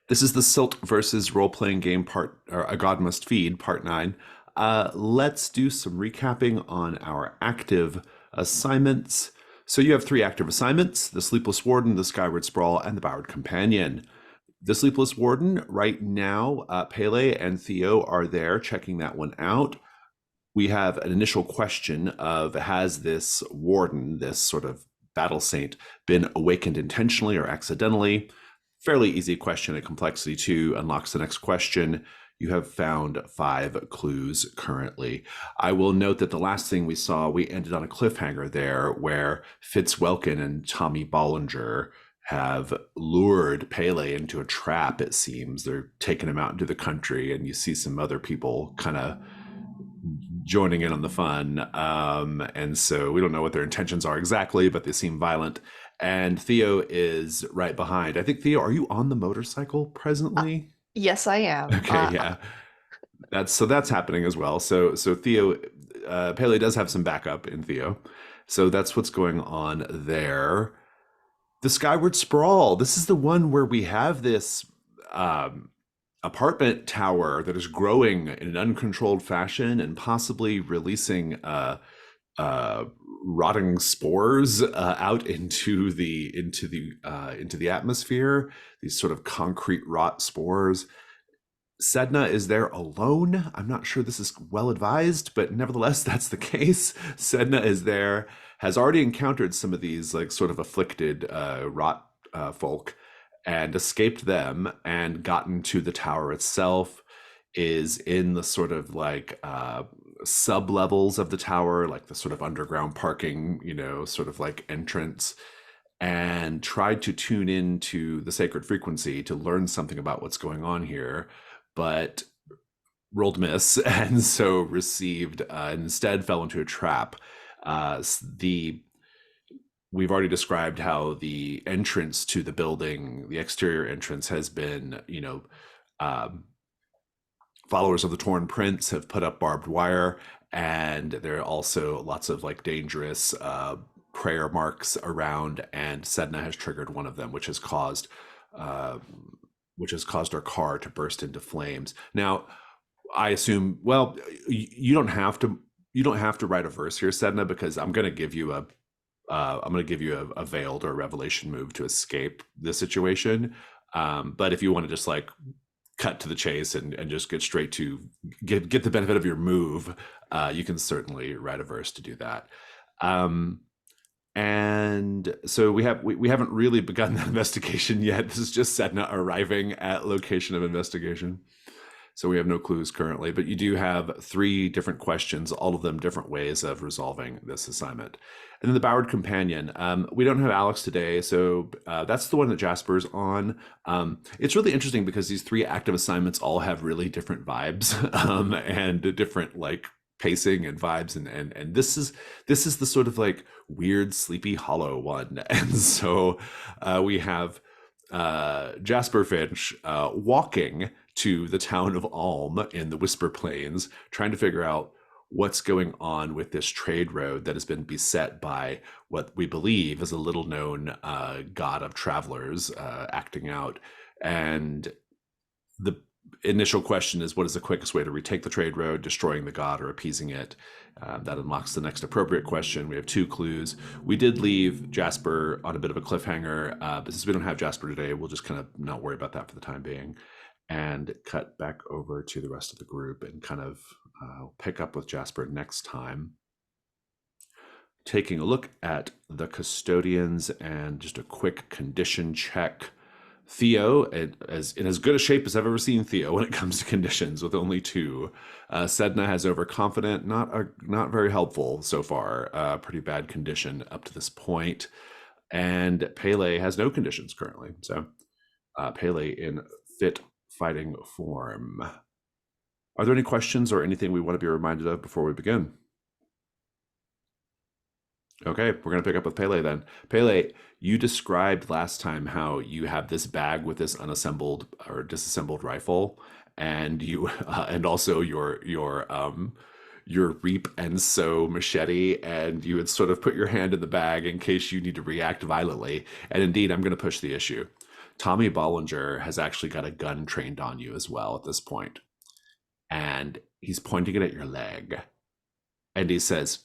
This is the Silt versus role-playing game part, or A God Must Feed, part 9. Let's do some recapping on our active assignments. So you have 3 active assignments: the Sleepless Warden, the Skyward Sprawl, and the Bowered Companion. The Sleepless Warden, right now, Pele and Theo are there checking that one out. We have an initial question of, has this warden, this sort of battle saint, been awakened intentionally or accidentally? Fairly easy question at complexity 2 unlocks the next question. You have found 5 clues currently. I will note that the last thing we saw, we ended on a cliffhanger there where Welkin and Tommy Bollinger have lured Pele into a trap, it seems. They're taking him out into the country, and you see some other people kind of joining in on the fun. And so we don't know what their intentions are exactly, but they seem violent. And Theo is right behind. I think, Theo, are you on the motorcycle Uh, presently? yes, I am. Okay, yeah. That's happening as well. So Theo, Pele does have some backup in Theo. So that's what's going on there. The Skyward Sprawl. This is the one where we have this um, apartment tower that is growing in an uncontrolled fashion and possibly releasing uh, rotting spores out into the atmosphere. These sort of concrete rot spores. Sedna is there alone. I'm not sure this is well advised, but nevertheless, that's the case. Sedna is there, has already encountered some of these like sort of afflicted rot folk and escaped them and gotten to the tower itself, is in the sort of like sub levels of the tower, like the sort of underground parking, sort of like entrance, and tried to tune into the sacred frequency to learn something about what's going on here, but rolled miss and so received instead fell into a trap. The We've already described how the entrance to the building, the exterior entrance, has been, um, followers of the Torn Prince have put up barbed wire, and there are also lots of like dangerous prayer marks around. And Sedna has triggered one of them, uh, which has caused our car to burst into flames. Now, I assume, well, you don't have to. You don't have to write a verse here, Sedna, because I'm going to give you a veiled or a revelation move to escape the situation. But if you want to just like cut to the chase and just get straight to get the benefit of your move, you can certainly write a verse to do that. Um, and so we haven't really begun the investigation yet. This is just Sedna arriving at location of investigation. So we have no clues currently, but you do have 3 different questions, all of them different ways of resolving this assignment. And then the Bowered Companion. We don't have Alex today, so that's the one that Jasper's on. It's really interesting because these 3 active assignments all have really different vibes and different like pacing and vibes, and this is the sort of like weird sleepy hollow one. And so we have Jasper Finch walking to the town of Alm in the Whisper Plains, trying to figure out what's going on with this trade road that has been beset by what we believe is a little known god of travelers acting out. And the initial question is, what is the quickest way to retake the trade road, destroying the god or appeasing it? That unlocks the next appropriate question. We have 2 clues. We did leave Jasper on a bit of a cliffhanger, but since we don't have Jasper today, we'll just kind of not worry about that for the time being and cut back over to the rest of the group and kind of pick up with Jasper next time. Taking a look at the custodians and just a quick condition check. Theo, in as good a shape as I've ever seen Theo when it comes to conditions, with only 2. Sedna has overconfident, not very helpful so far. Pretty bad condition up to this point. And Pele has no conditions currently. So Pele in fit fighting form. Are there any questions or anything we want to be reminded of before we begin? Okay, we're going to pick up with Pele then. Pele, you described last time how you have this bag with this unassembled or disassembled rifle, and you and also your reap and sow machete, and you would sort of put your hand in the bag in case you need to react violently. And indeed, I'm going to push the issue. Tommy Bollinger has actually got a gun trained on you as well at this point, and he's pointing it at your leg. And he says,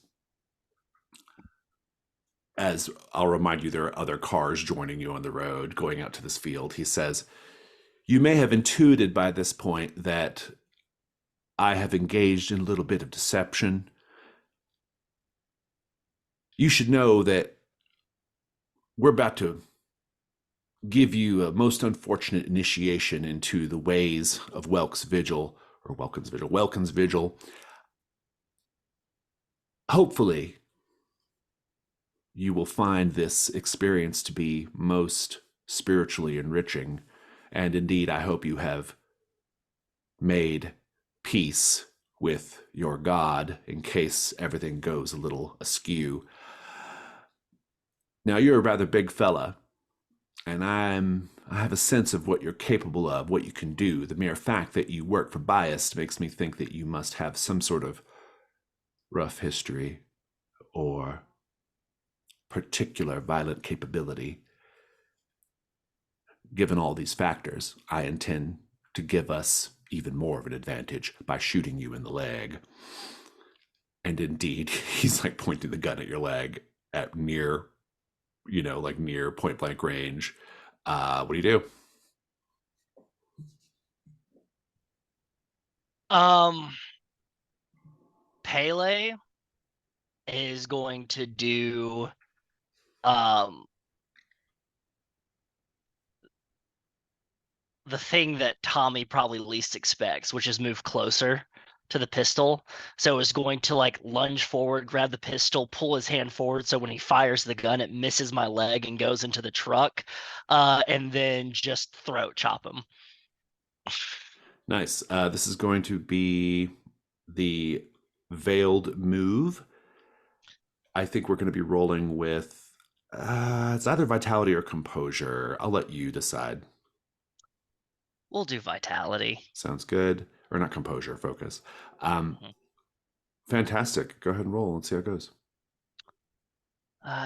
as I'll remind you, there are other cars joining you on the road going out to this field. He says, you may have intuited by this point that I have engaged in a little bit of deception. You should know that we're about to give you a most unfortunate initiation into the ways of Welk's Vigil, or Welkin's Vigil. Hopefully, you will find this experience to be most spiritually enriching. And indeed, I hope you have made peace with your God in case everything goes a little askew. Now, you're a rather big fella, and I have a sense of what you're capable of, what you can do. The mere fact that you work for Bias makes me think that you must have some sort of rough history or particular violent capability. Given all these factors, I intend to give us even more of an advantage by shooting you in the leg. And indeed, he's like pointing the gun at your leg at near, like near point blank range. What do you do? Um, Pele is going to do um the thing that Tommy probably least expects, which is move closer to the pistol. So is going to like lunge forward, grab the pistol, pull his hand forward so when he fires the gun it misses my leg and goes into the truck, and then just throat chop him. Nice. This is going to be the veiled move. I think we're going to be rolling with it's either vitality or composure. I'll let you decide. We'll do vitality. Sounds good. Or not composure, focus. Um, Mhm. Fantastic. Go ahead and roll. Let's see how it goes.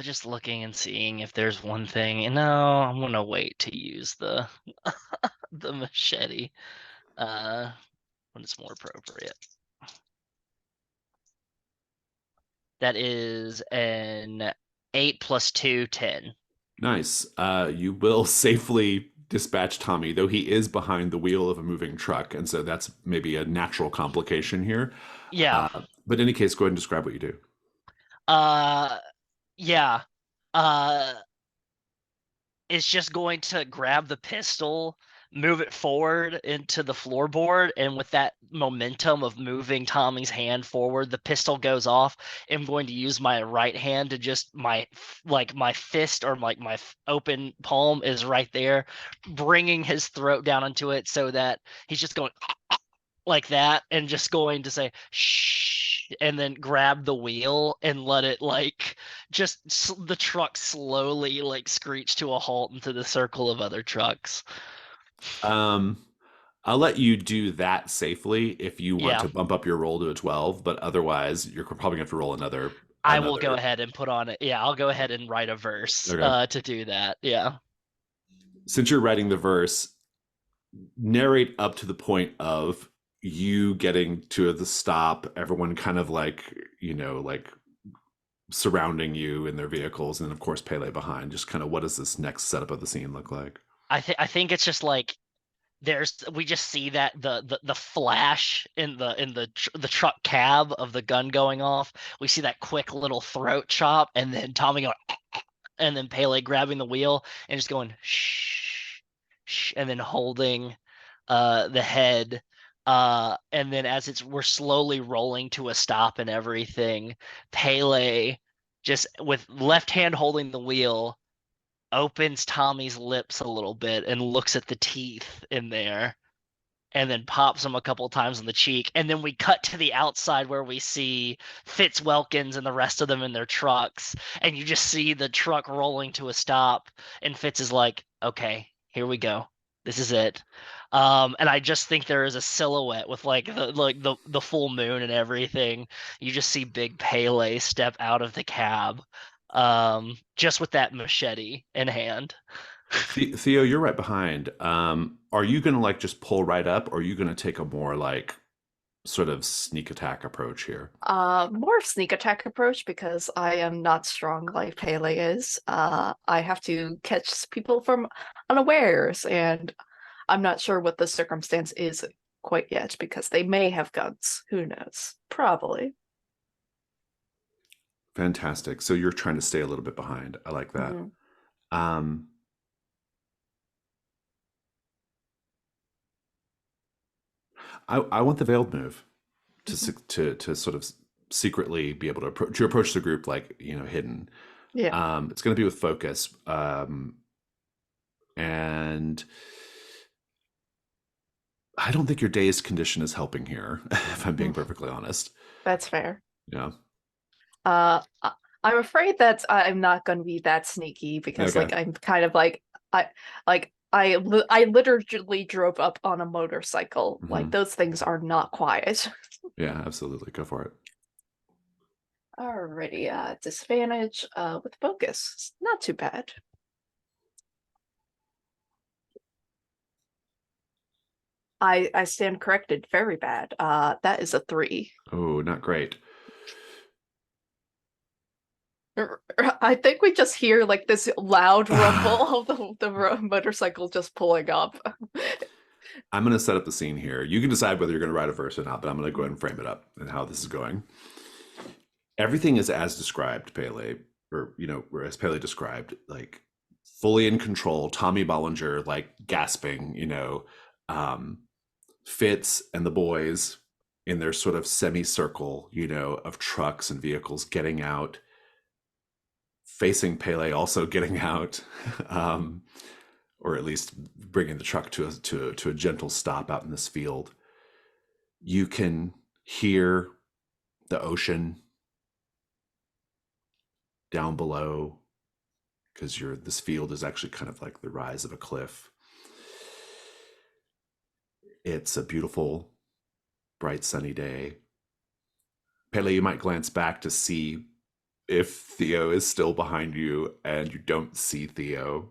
Just looking and seeing if there's one thing. No, I'm gonna wait to use the the machete uh when it's more appropriate. That is an 8 plus 2, 10. Nice. You will safely dispatch Tommy, though he is behind the wheel of a moving truck, and so that's maybe a natural complication here. Yeah. But in any case, go ahead and describe what you do. Uh yeah. Uh it's just going to grab the pistol, move it forward into the floorboard, and with that momentum of moving Tommy's hand forward, the pistol goes off. I'm going to use my right hand to just my fist or like my open palm is right there, bringing his throat down into it so that he's just going like that and just going to say shh and then grab the wheel and let it like just the truck slowly like screech to a halt into the circle of other trucks. Um, I'll let you do that safely if you want Yeah, to bump up your roll to a 12, but otherwise, you're probably going to have to roll another. I will go Another. ahead and put on it. Yeah, I'll go ahead and write a verse Okay. to do that. Yeah. Since you're writing the verse, narrate up to the point of you getting to the stop, everyone kind of like, like surrounding you in their vehicles, and then of course Pele behind. Just kind of what does this next setup of the scene look like? I think it's just like there's we just see that the flash in the truck cab of the gun going off. We see that quick little throat chop, and then Tommy going, and then Pele grabbing the wheel and just going shh, shh, and then holding the head. And then as we're slowly rolling to a stop and everything, Pele just with left hand holding the wheel opens Tommy's lips a little bit and looks at the teeth in there and then pops him a couple times on the cheek. And then we cut to the outside where we see Fitz Welkins and the rest of them in their trucks. And you just see the truck rolling to a stop. And Fitz is like, okay, here we go. This is it. And I just think there is a silhouette with like the full moon and everything. You just see Big Pele step out of the cab, just with that machete in hand. Theo, you're right behind. Are you gonna like just pull right up, or are you gonna take a more like sort of sneak attack approach here? More sneak attack approach because I am not strong like Pele is. I have to catch people from unawares, and I'm not sure what the circumstance is quite yet because they may have guns. Who knows? Probably. Fantastic. So you're trying to stay a little bit behind. I like that. Mhm. Um, I want the veiled move Mhm. to sort of secretly be able to approach the group like hidden. Yeah. It's going to be with focus, and I don't think your dazed condition is helping here. If I'm being Mm, perfectly honest. that's fair. Yeah. I'm afraid that I'm not going to be that sneaky because Okay. like I'm kind of I literally drove up on a motorcycle. Like Hmm. those things are not quiet. Yeah. Absolutely. Go for it. Alrighty, disadvantage with focus. Not too bad. I stand corrected. Very bad. That is a 3. Oh, not great. I think we just hear like this loud rumble of the motorcycle just pulling up. I'm going to set up the scene here. You can decide whether you're going to write a verse or not, but I'm going to go ahead and frame it up and how this is going. Everything is as described, Pele, or as Pele described, like fully in control. Tommy Bollinger, like gasping, um, Fitz and the boys in their sort of semicircle, of trucks and vehicles getting out, facing Pele, also getting out, um, or at least bringing the truck to a gentle stop out in this field. You can hear the ocean down below because this field is actually kind of like the rise of a cliff. It's a beautiful, bright, sunny day. Pele, you might glance back to see if Theo is still behind you, and you don't see Theo,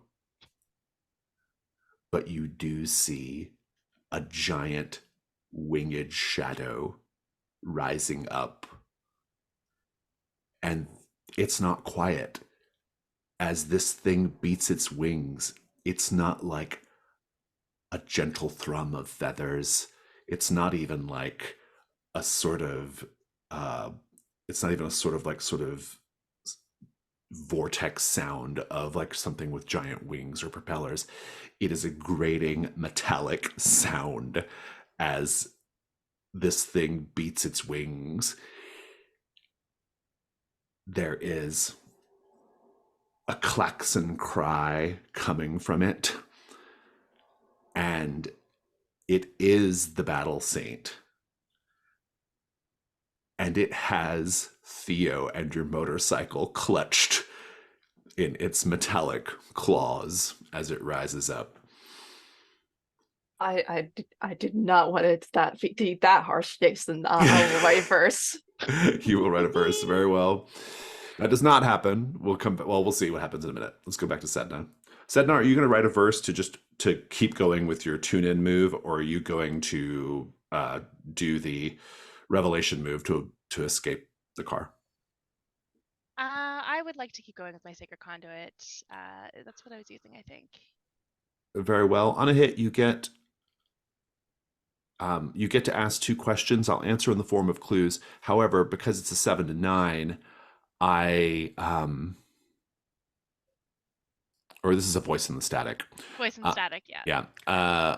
but you do see a giant winged shadow rising up. And it's not quiet. As this thing beats its wings, it's not like a gentle thrum of feathers. It's not even like a sort of uh it's not even a sort of vortex sound of like something with giant wings or propellers. It is a grating metallic sound as this thing beats its wings. There is a klaxon cry coming from it, and it is the battle saint, and it has Theo and your motorcycle clutched in its metallic claws as it rises up. I did not want it that be that harsh, Jason. I will write verse. You will write a verse very well. That does not happen. We'll see what happens in a minute. Let's go back to Sedna. Sedna, are you going to write a verse to keep going with your tune-in move, or are you going to do the revelation move to escape the car? I would like to keep going with my sacred conduit. That's what I was using, I think. Very well. On a hit, you get to ask two questions. I'll answer in the form of clues. However, because it's a 7 to 9, I or this is a voice in the static. Voice and Uh, static, yeah. yeah.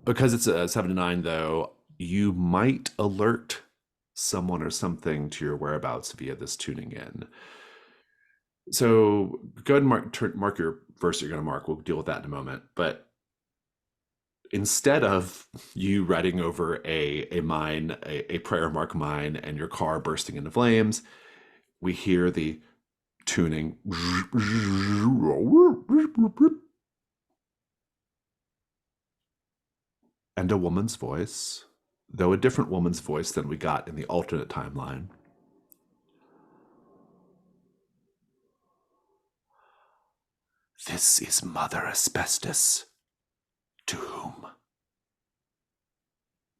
Because it's a 7 to 9, though, you might alert someone or something to your whereabouts via this tuning in. So go ahead and mark your verse you're going to mark. We'll deal with that in a moment. But instead of you riding over a mine, a prayer mark mine, and your car bursting into flames, we hear the tuning. And a woman's voice, though a different woman's voice than we got in the alternate timeline. This is Mother Asbestos. To whom?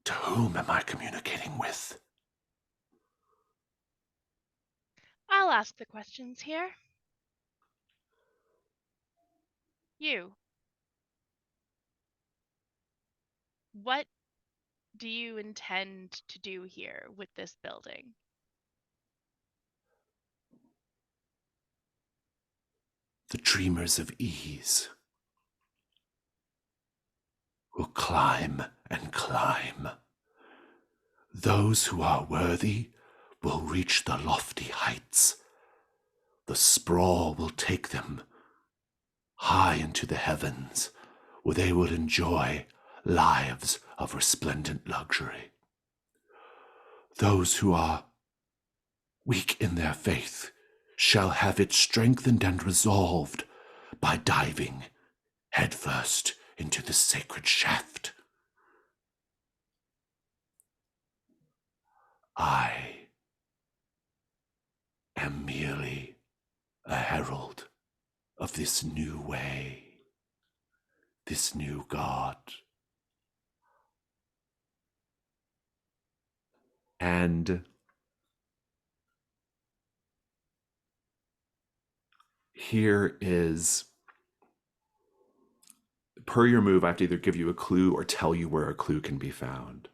To whom am I communicating with? I'll ask the questions here. You. What do you intend to do here with this building? The dreamers of ease will climb and climb. Those who are worthy will reach the lofty heights. The sprawl will take them high into the heavens, where they will enjoy lives of resplendent luxury. Those who are weak in their faith shall have it strengthened and resolved by diving headfirst into the sacred shaft. I am merely a herald of this new way, this new God. And here is, per your move, I have to either give you a clue or tell you where a clue can be found.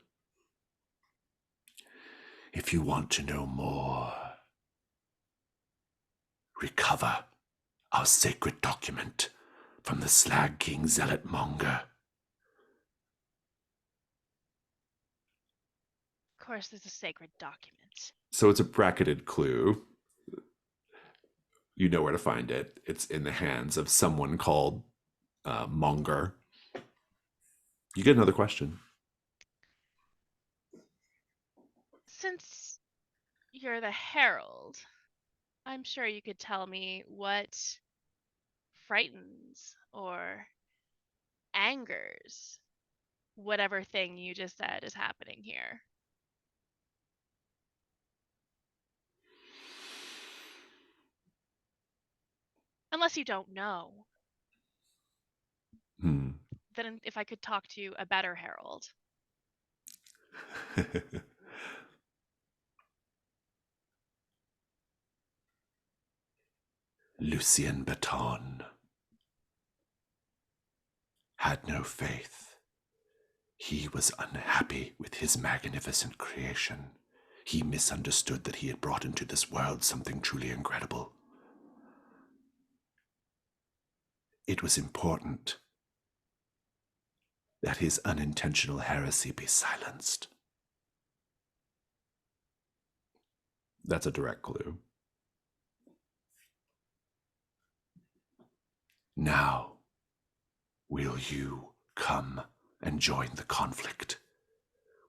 If you want to know more, recover our sacred document from the Slag King Zealot Monger. Of course, there's a sacred document. So it's a bracketed clue. You know where to find it. It's in the hands of someone called Monger. You get another question. Since you're the herald, I'm sure you could tell me what frightens or angers whatever thing you just said is happening here. Unless you don't know. Then if I could talk to a better herald. Lucien Baton had no faith. He was unhappy with his magnificent creation. He misunderstood that he had brought into this world something truly incredible. It was important that his unintentional heresy be silenced. That's a direct clue. Now, will you come and join the conflict?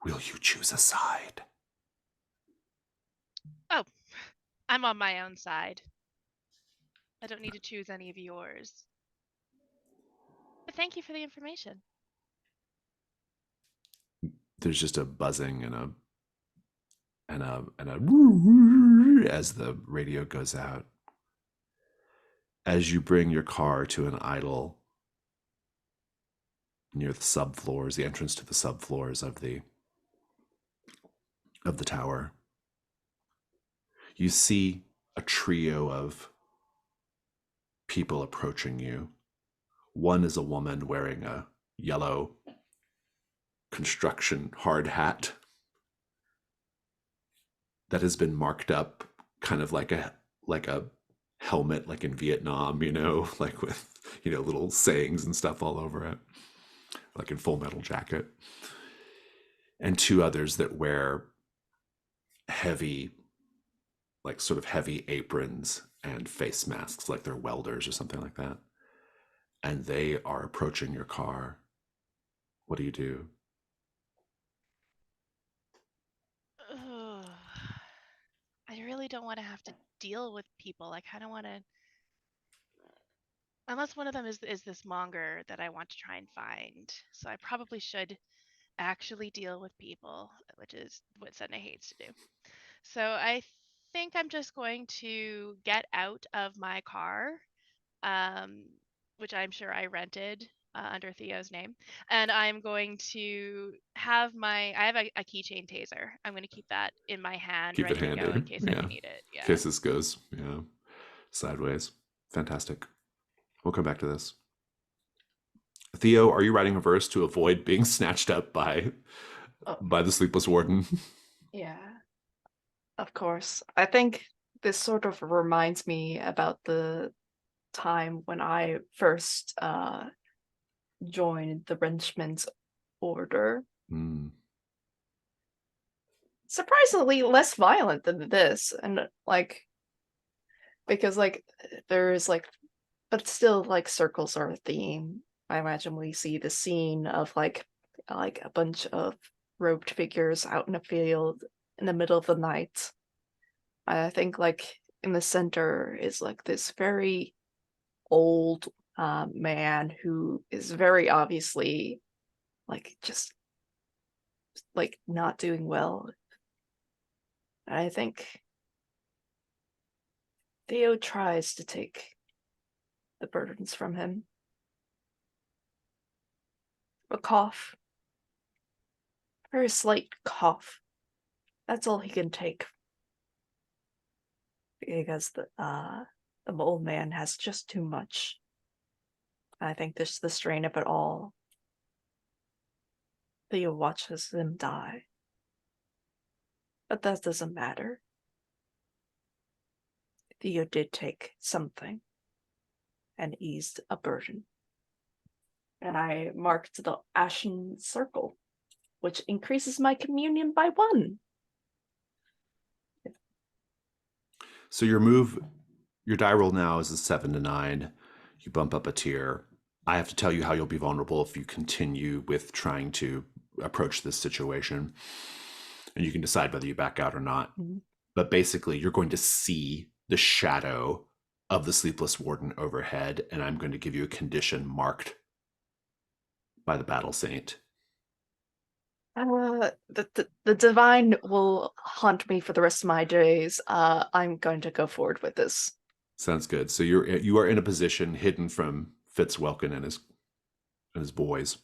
Will you choose a side? Oh, I'm on my own side. I don't need to choose any of yours. But thank you for the information. There's just a buzzing and a as the radio goes out. As you bring your car to an idle near the subfloors, the entrance to the subfloors of the tower, you see a trio of people approaching you. One is a woman wearing a yellow construction hard hat that has been marked up kind of like a helmet, like in Vietnam, like with little sayings and stuff all over it, like in Full Metal Jacket. And two others that wear heavy, like sort of heavy aprons and face masks, like they're welders or something like that. And they are approaching your car. What do you do? Ugh. I really don't want to have to deal with people. I kind of want to, unless one of them is this monger that I want to try and find. So I probably should actually deal with people, which is what Sedna hates to do. So I think I'm just going to get out of my car, which I'm sure I rented under Theo's name, and I'm going to have I have a keychain taser. I'm going to keep that in my hand, Keep it ready to go handy. in case I Yeah. need it. In Yeah. case this goes, sideways. Fantastic. We'll come back to this. Theo, are you writing a verse to avoid being snatched up by Oh, the sleepless warden? yeah, of course. I think this sort of reminds me about the time when I first joined the Wrenchman's Order. Mm. Surprisingly less violent than this, and like because like there's like, but still like circles are a theme. I imagine we see the scene of like a bunch of robed figures out in a field in the middle of the night. I think like in the center is like this very old man who is very obviously like just like not doing well. And I think Theo tries to take the burdens from him. A cough, very slight cough. That's all he can take because the old man has just too much. I think this the strain of it all. Theo watches him die, but that doesn't matter. Theo did take something and eased a burden. And I marked the ashen circle, which increases my communion by 1. So your die roll now is a 7 to 9. You bump up a tier. I have to tell you how you'll be vulnerable if you continue with trying to approach this situation. And you can decide whether you back out or not. Mm-hmm. But basically, you're going to see the shadow of the sleepless warden overhead, and I'm going to give you a condition marked by the battle saint. The divine will haunt me for the rest of my days. I'm going to go forward with this. Sounds good. So you are in a position hidden from Welkin and his boys.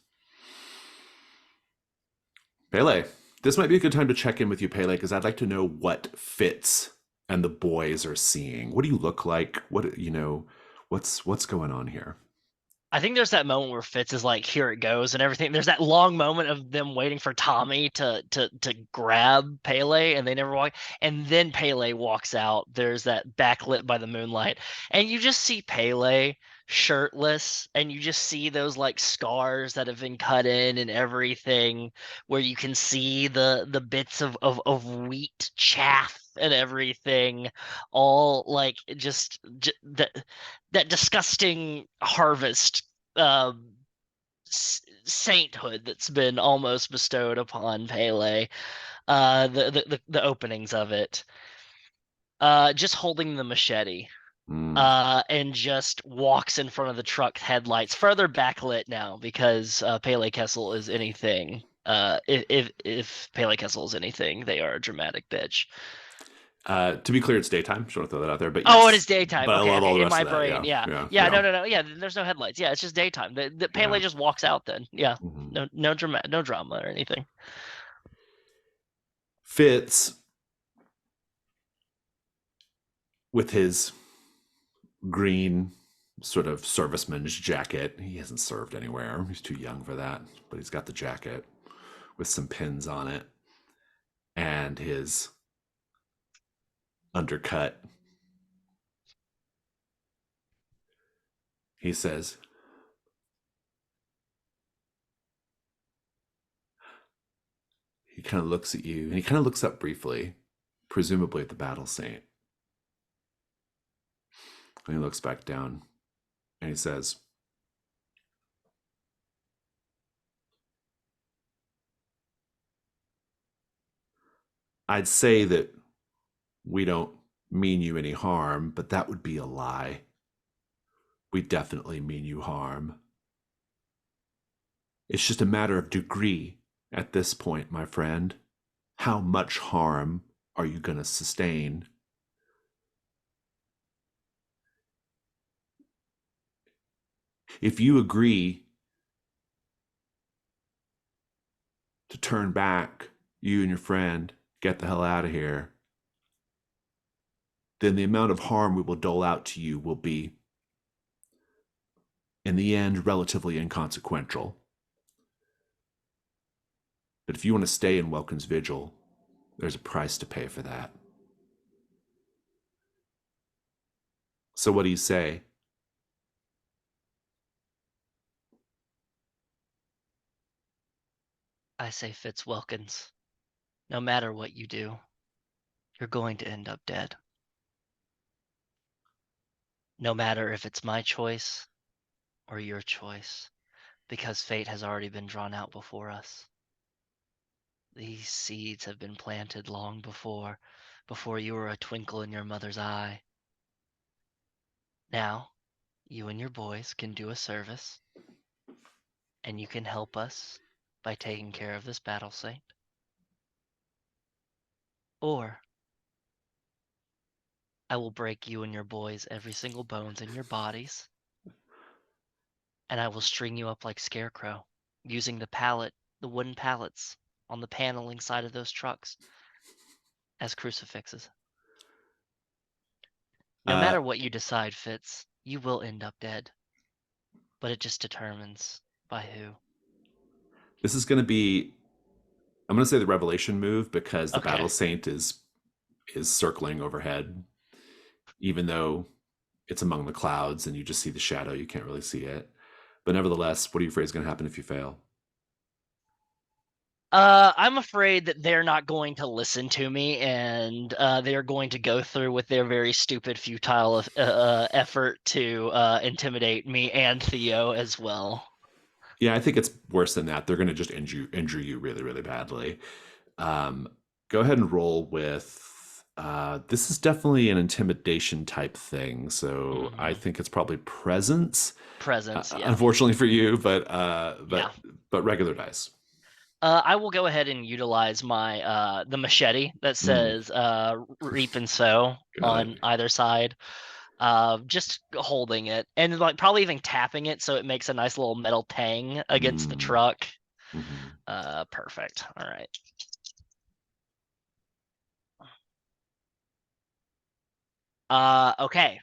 Pele, this might be a good time to check in with you, Pele, because I'd like to know what Fitz and the boys are seeing. What do you look like? What's going on here? I think there's that moment where Fitz is like, here it goes and everything. There's that long moment of them waiting for Tommy to grab Pele, and they never walk. And then Pele walks out. There's that backlit by the moonlight. And you just see Pele shirtless, and you just see those like scars that have been cut in and everything, where you can see the bits of wheat chaff and everything, all like just that disgusting harvest sainthood that's been almost bestowed upon Pele. The openings of it. Just holding the machete. And just walks in front of the truck headlights, further backlit now because Pele Kessel is anything. If Pele Kessel is anything, they are a dramatic bitch. To be clear, it's daytime. Just want to throw that out there. But yes. Oh, it is daytime. But okay, I love all the in rest my of that. brain, Yeah. No. Yeah, there's no headlights. Yeah, it's just daytime. The Pele just walks out then. Yeah, no drama or anything. Fitz, with his green sort of serviceman's jacket. He hasn't served anywhere. He's too young for that, but he's got the jacket with some pins on it and his undercut. He says, he kind of looks at you, and he kind of looks up briefly, presumably at the battle saint. And he looks back down, and he says, I'd say that we don't mean you any harm, but that would be a lie. We definitely mean you harm. It's just a matter of degree at this point, my friend. How much harm are you going to sustain? If you agree to turn back, you and your friend, get the hell out of here, then the amount of harm we will dole out to you will be, in the end, relatively inconsequential. But if you want to stay in Welkin's Vigil, there's a price to pay for that. So what do you say? I say Fitz Wilkins. No matter what you do, you're going to end up dead. No matter if it's my choice or your choice, because fate has already been drawn out before us. These seeds have been planted long before you were a twinkle in your mother's eye. Now, you and your boys can do a service, and you can help us by taking care of this battle saint. Or I will break you and your boys every single bones in your bodies, and I will string you up like Scarecrow, using the wooden pallets on the paneling side of those trucks as crucifixes. No matter what you decide, Fitz, you will end up dead. But it just determines by who. This is going to be, I'm going to say the revelation move, because the Okay. Battle Saint is circling overhead, even though it's among the clouds and you just see the shadow, you can't really see it. But nevertheless, what are you afraid is going to happen if you fail? I'm afraid that they're not going to listen to me, and they're going to go through with their very stupid, futile effort to intimidate me and Theo as well. Yeah, I think it's worse than that. They're going to just injure you really, really badly. Go ahead and roll with. This is definitely an intimidation type thing, so I think it's probably presence. Presence, yeah. Unfortunately for you, but Yeah. regular dice. I will go ahead and utilize my the machete that says reap and sow on either side. Just holding it and like probably even tapping it so it makes a nice little metal tang against the truck. Perfect. All right. Okay.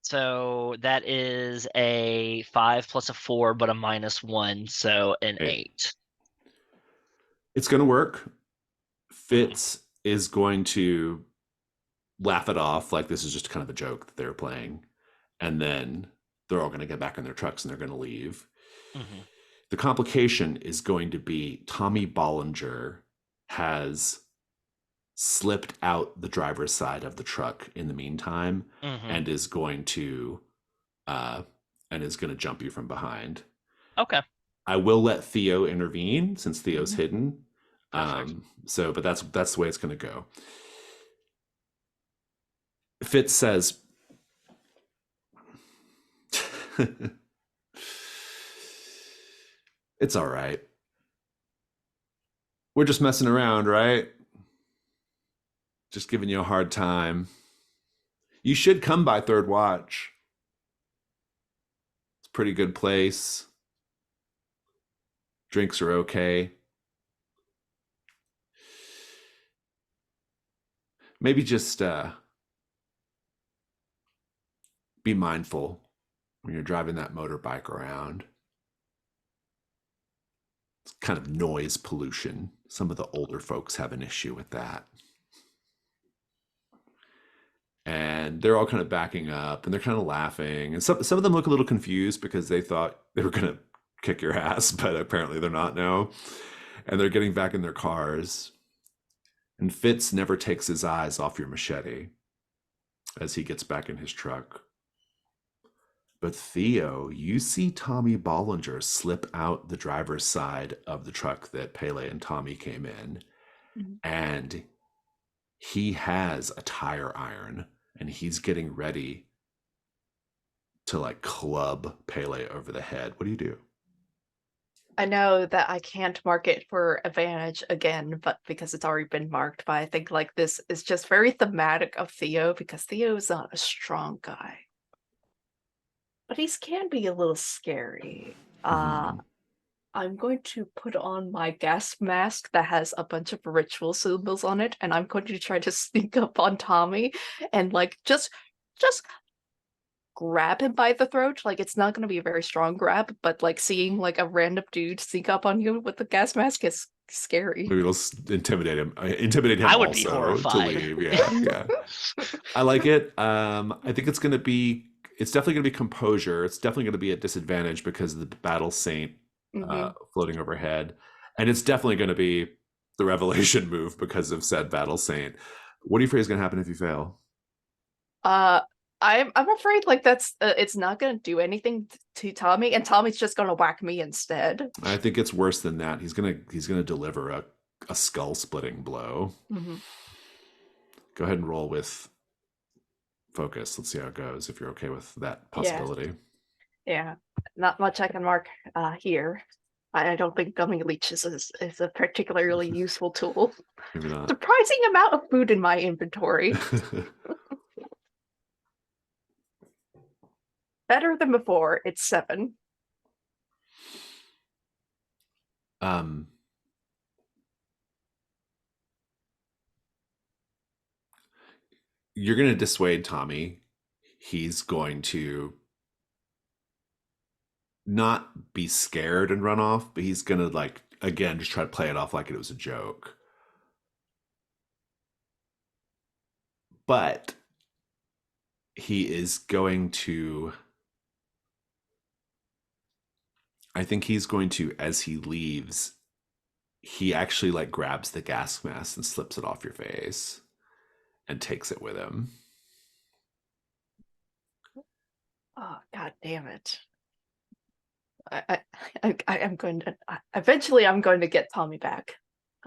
So that is a 5 plus a 4, but a -1, so an 8. It's going to work. Fitz is going to laugh it off like this is just kind of a joke that they're playing. And then they're all going to get back in their trucks and they're going to leave. The complication is going to be Tommy Bollinger has slipped out the driver's side of the truck in the meantime and is going to jump you from behind. Okay. I will let Theo intervene since Theo's hidden. Perfect. But that's the way it's going to go. Fitz says, "It's all right. We're just messing around, right? Just giving you a hard time. You should come by Third Watch. It's a pretty good place. Drinks are okay. Maybe just be mindful when you're driving that motorbike around. It's kind of noise pollution. Some of the older folks have an issue with that." And they're all kind of backing up and they're kind of laughing. And some of them look a little confused because they thought they were going to kick your ass, but apparently they're not now. And they're getting back in their cars. And Fitz never takes his eyes off your machete as he gets back in his truck. But Theo, you see Tommy Bollinger slip out the driver's side of the truck that Pele and Tommy came in. And he has a tire iron and he's getting ready to like club Pele over the head. What do you do? I know that I can't mark it for advantage again, but because it's already been marked, but I think like this is just very thematic of Theo because Theo is not a strong guy. but he can be a little scary. Mhm. I'm going to put on my gas mask that has a bunch of ritual symbols on it, and I'm going to try to sneak up on Tommy and like just grab him by the throat. Like it's not going to be a very strong grab, but like seeing like a random dude sneak up on you with the gas mask is scary. Maybe it'll intimidate him. Intimidate him I would be also to horrified. leave. Yeah, yeah. I like it. I think it's going to be. It's definitely going to be composure. It's definitely going to be a disadvantage because of the battle saint Mhm. floating overhead, and it's definitely going to be the revelation move because of said battle saint. What do you afraid is going to happen if you fail? Uh, I'm afraid like that's it's not gonna do anything to Tommy, and Tommy's just gonna whack me instead. I think it's worse than that. He's gonna deliver a skull splitting blow. Mhm. Go ahead and roll with focus. Let's see how it goes. If you're okay with that Yeah, possibility. yeah. Not much I can mark here. I don't think gummy leeches is a particularly useful tool. Maybe not. Surprising amount of food in my inventory. Better than before. It's 7. um, you're going to dissuade Tommy. He's going to not be scared and run off, but he's going to like again just try to play it off like it was a joke. But he is going to I think he's going to as he leaves he actually like grabs the gas mask and slips it off your face and takes it with him. Oh god damn it. I am going to eventually I'm going to get Tommy back.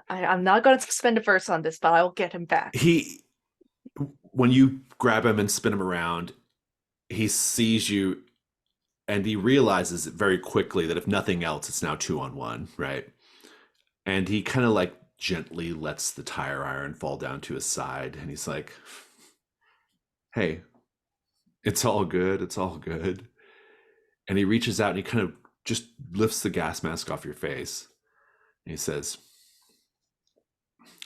I'm not going to spend a verse on this, but I'll get him back. When you grab him and spin him around, he sees you and he realizes very quickly that if nothing else, it's now 2-on-1, right? And he kind of like gently lets the tire iron fall down to his side and he's like, hey, it's all good. It's all good. And he reaches out and he kind of just lifts the gas mask off your face. And he says,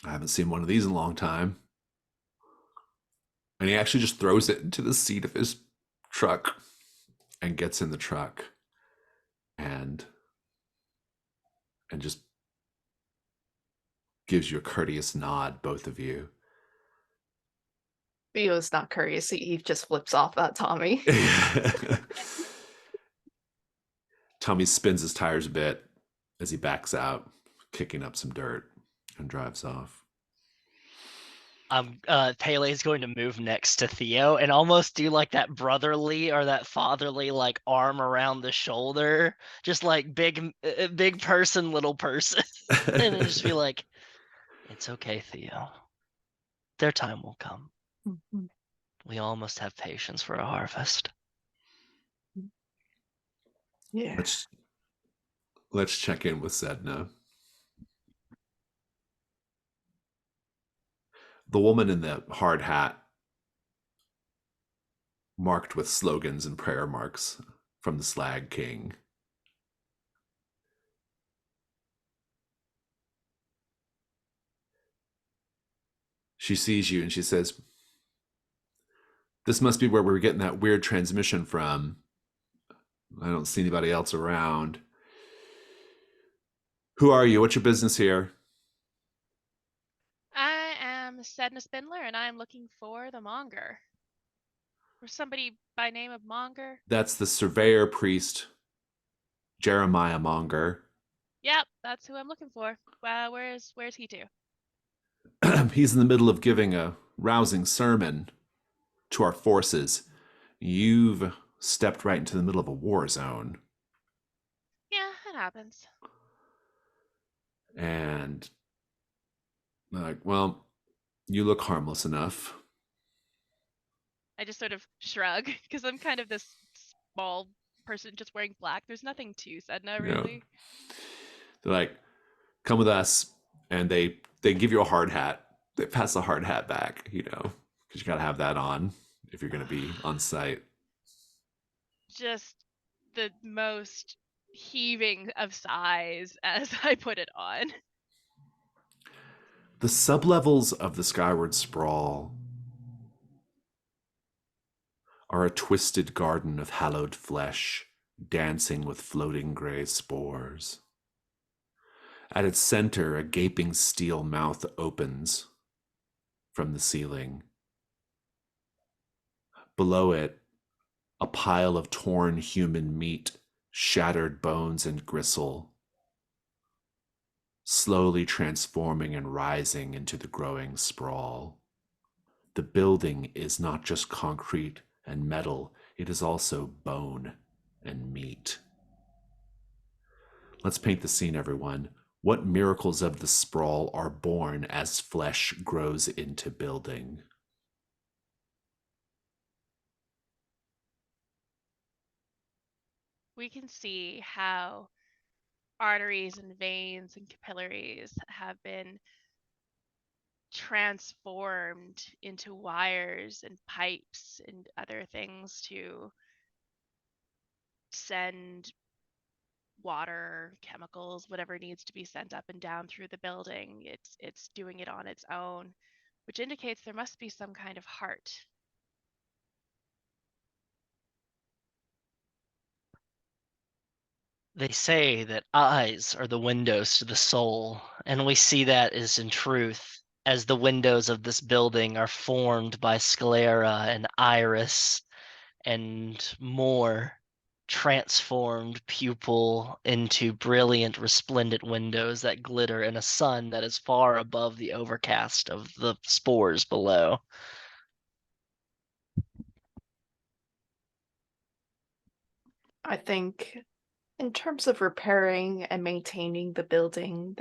I haven't seen one of these in a long time. And he actually just throws it into the seat of his truck and gets in the truck and just gives you a courteous nod, both of you. Theo's not courteous. He just flips off at Tommy. Tommy spins his tires a bit as he backs out, kicking up some dirt, and drives off. Pele is going to move next to Theo and almost do like that brotherly or that fatherly like arm around the shoulder, just like big person, little person, and then just be like, "It's okay, Theo. Their time will come. Mhm. We all must have patience for a harvest." Yeah. Let's check in with Sedna. The woman in the hard hat, marked with slogans and prayer marks from the Slag King. She sees you and she says, this must be where we're getting that weird transmission from. I don't see anybody else around. Who are you? What's your business here? I am Sedna Spindler, and I am looking for the Monger. Or somebody by name of Monger. That's the surveyor priest, Jeremiah Monger. Yep, that's who I'm looking for. Where's he to? He's in the middle of giving a rousing sermon to our forces. You've stepped right into the middle of a war zone. Yeah, it happens. And like, well, you look harmless enough. I just sort of shrug because I'm kind of this small person just wearing black. There's nothing to Sedna, really. Yeah. They're like, come with us, and they give you a hard hat. They pass the hard hat back, because you got to have that on if you're going to be on site. just the most heaving of sighs as I put it on. The sublevels of the Skyward Sprawl are a twisted garden of hallowed flesh, dancing with floating gray spores. At its center, a gaping steel mouth opens from the ceiling. Below it, a pile of torn human meat, shattered bones, and gristle, slowly transforming and rising into the growing sprawl. The building is not just concrete and metal, it is also bone and meat. Let's paint the scene, everyone. What miracles of the sprawl are born as flesh grows into building? We can see how arteries and veins and capillaries have been transformed into wires and pipes and other things to send water, chemicals, whatever needs to be sent up and down through the building. It's doing it on its own, which indicates there must be some kind of heart. They say that eyes are the windows to the soul, and we see that is in truth, as the windows of this building are formed by sclera and iris and more transformed pupil into brilliant, resplendent windows that glitter in a sun that is far above the overcast of the spores below. I think in terms of repairing and maintaining the building,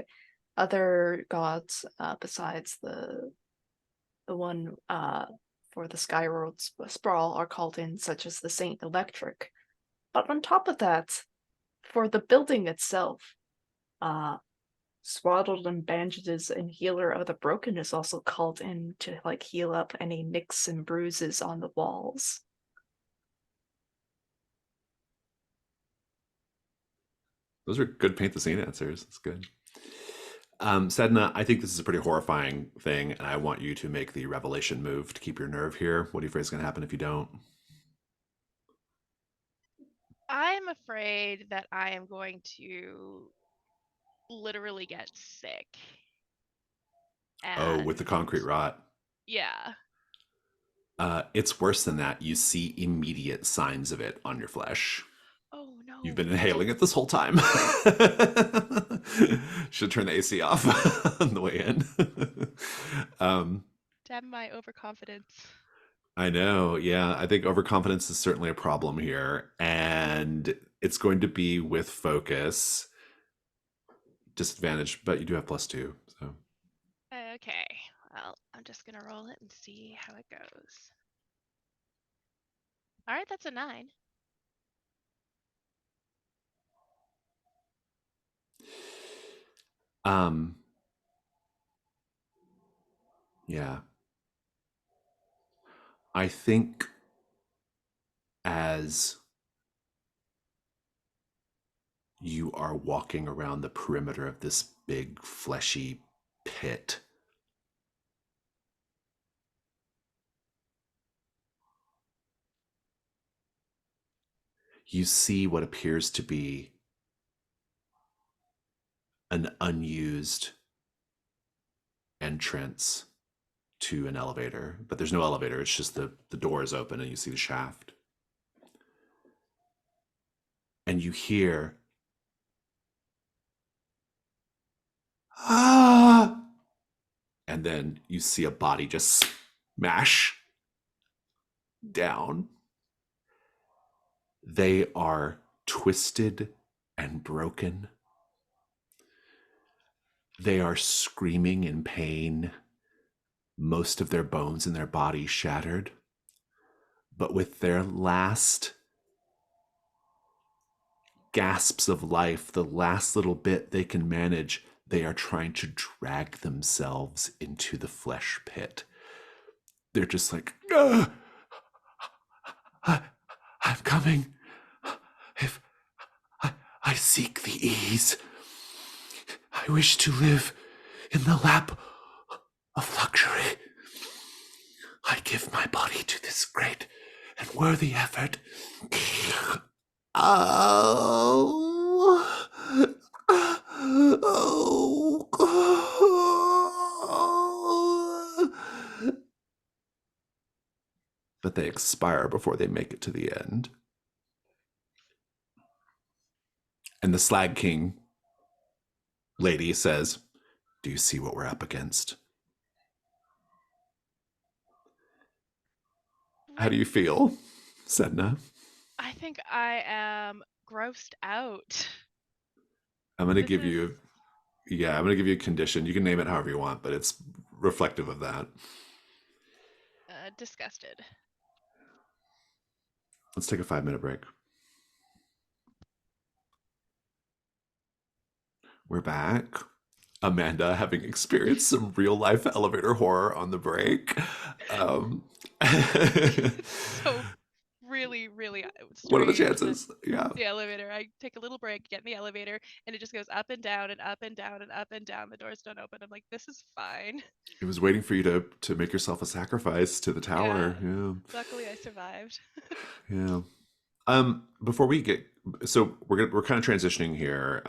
other gods besides the one for the Skyward Sprawl are called in, such as the Saint Electric. But on top of that, for the building itself, Swaddled in Bandages and Healer of the Broken is also called in to like heal up any nicks and bruises on the walls. Those are good paint the scene answers. That's good. Sedna, I think this is a pretty horrifying thing, and I want you to make the revelation move to keep your nerve here. What do you afraid is going to happen if you don't? I'm afraid that I am going to literally get sick. Oh, with the concrete And rot. yeah. It's worse than that. You see immediate signs of it on your flesh. Oh no. You've been inhaling it this whole time. Should turn the AC off on the way in. Damn my overconfidence. I know. Yeah. I think overconfidence is certainly a problem here. And it's going to be with focus. Disadvantage, but you do have +2. So Okay. Well, I'm just gonna roll it and see how it goes. All right, that's a 9. Yeah. I think as you are walking around the perimeter of this big fleshy pit, you see what appears to be an unused entrance to an elevator, but there's no elevator. It's just the door is open and you see the shaft. And you hear, ah! And then you see a body just smash down. They are twisted and broken. They are screaming in pain, most of their bones in their body shattered. But with their last gasps of life, the last little bit they can manage, they are trying to drag themselves into the flesh pit. They're just like, I'm coming. If I seek the ease, I wish to live in the lap of luxury. I give my body to this great and worthy effort. Oh, oh. But they expire before they make it to the end. And the Slag King lady says, "Do you see what we're up against?" How do you feel, Sedna? I think I am grossed out. I'm gonna This give is you, yeah, I'm gonna give you a condition. You can name it however you want, but it's reflective of that. disgusted. Let's take a 5-minute break. We're back. Amanda having experienced some real life elevator horror on the break. Um, So really, really what are the strange. chances? Yeah. The elevator. I take a little break, get in the elevator, and it just goes up and down and up and down and up and down. The doors don't open. I'm like, this is fine. It was waiting for you to make yourself a sacrifice to the tower. Yeah. Luckily, I survived. Yeah. Before we get, so we're kind of transitioning here.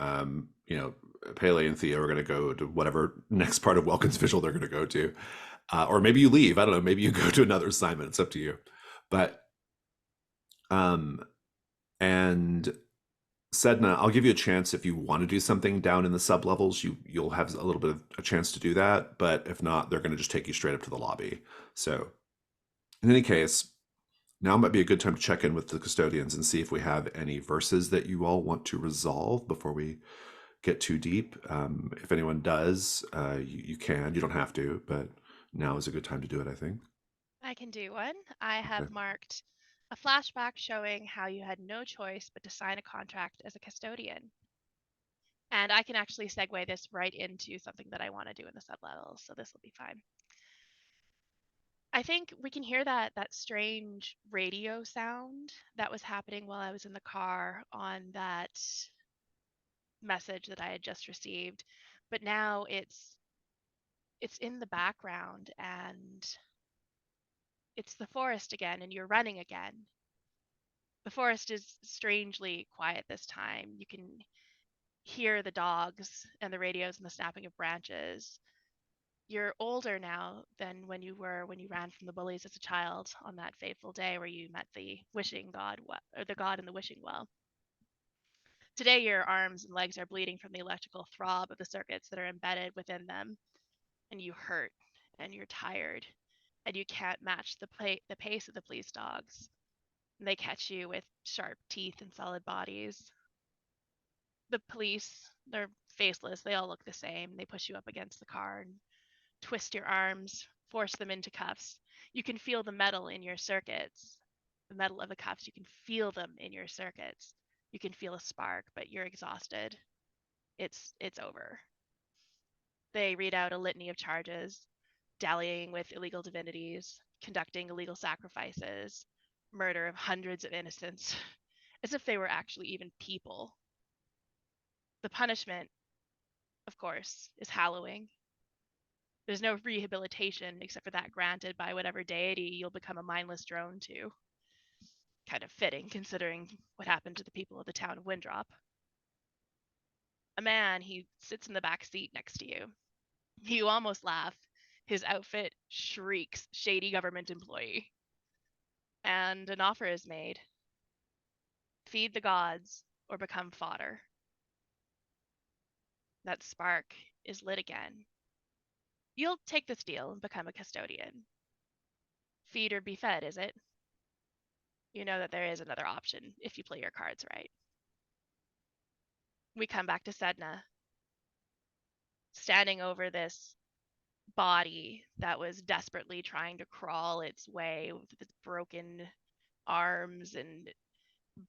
Pele and Theo are gonna go to whatever next part of Welkin's Vigil they're gonna go to. Or maybe you leave. I don't know. Maybe you go to another assignment. It's up to you. But and Sedna, I'll give you a chance if you want to do something down in the sub levels. You'll have a little bit of a chance to do that. But if not, they're going to just take you straight up to the lobby. So, in any case, now might be a good time to check in with the custodians and see if we have any verses that you all want to resolve before we get too deep. If anyone does, you can. You don't have to, but now is a good time to do it, I think. I can do one. I have Okay. marked a flashback showing how you had no choice but to sign a contract as a custodian. And I can actually segue this right into something that I want to do in the sublevels, so this will be fine. I think we can hear that strange radio sound that was happening while I was in the car on that message that I had just received. But now it's in the background and it's the forest again and you're running again. The forest is strangely quiet this time. You can hear the dogs and the radios and the snapping of branches. You're older now than when you were when you ran from the bullies as a child on that fateful day where you met the wishing god or the god in the wishing well. Today your arms and legs are bleeding from the electrical throb of the circuits that are embedded within them, and you hurt and you're tired and you can't match the pace of the police dogs. And they catch you with sharp teeth and solid bodies. The police, they're faceless, they all look the same. They push you up against the car and twist your arms, force them into cuffs. You can feel the metal in your circuits. The metal of the cuffs, you can feel them in your circuits. You can feel a spark, but you're exhausted. It's over. They read out a litany of charges, dallying with illegal divinities, conducting illegal sacrifices, murder of hundreds of innocents, as if they were actually even people. The punishment, of course, is hallowing. There's no rehabilitation except for that granted by whatever deity you'll become a mindless drone to. Kind of fitting, considering what happened to the people of the town of Windrop. A man, he sits in the back seat next to you. You almost laugh. His outfit shrieks shady government employee. And an offer is made. Feed the gods or become fodder. That spark is lit again. You'll take this deal and become a custodian. Feed or be fed, is it? You know that there is another option if you play your cards right. We come back to Sedna, standing over this body that was desperately trying to crawl its way with its broken arms and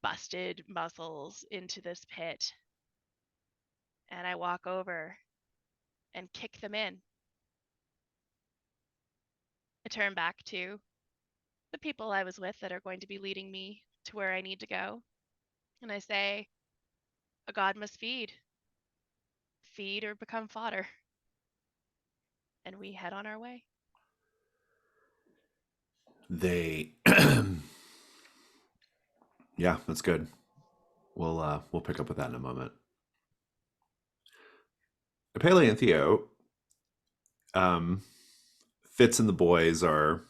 busted muscles into this pit. And I walk over and kick them in. I turn back to the people I was with that are going to be leading me to where I need to go. And I say, a god must feed. Feed or become fodder. And we head on our way. They, yeah, that's good. We'll pick up with that in a moment. Pele and Theo, Fitz and the boys are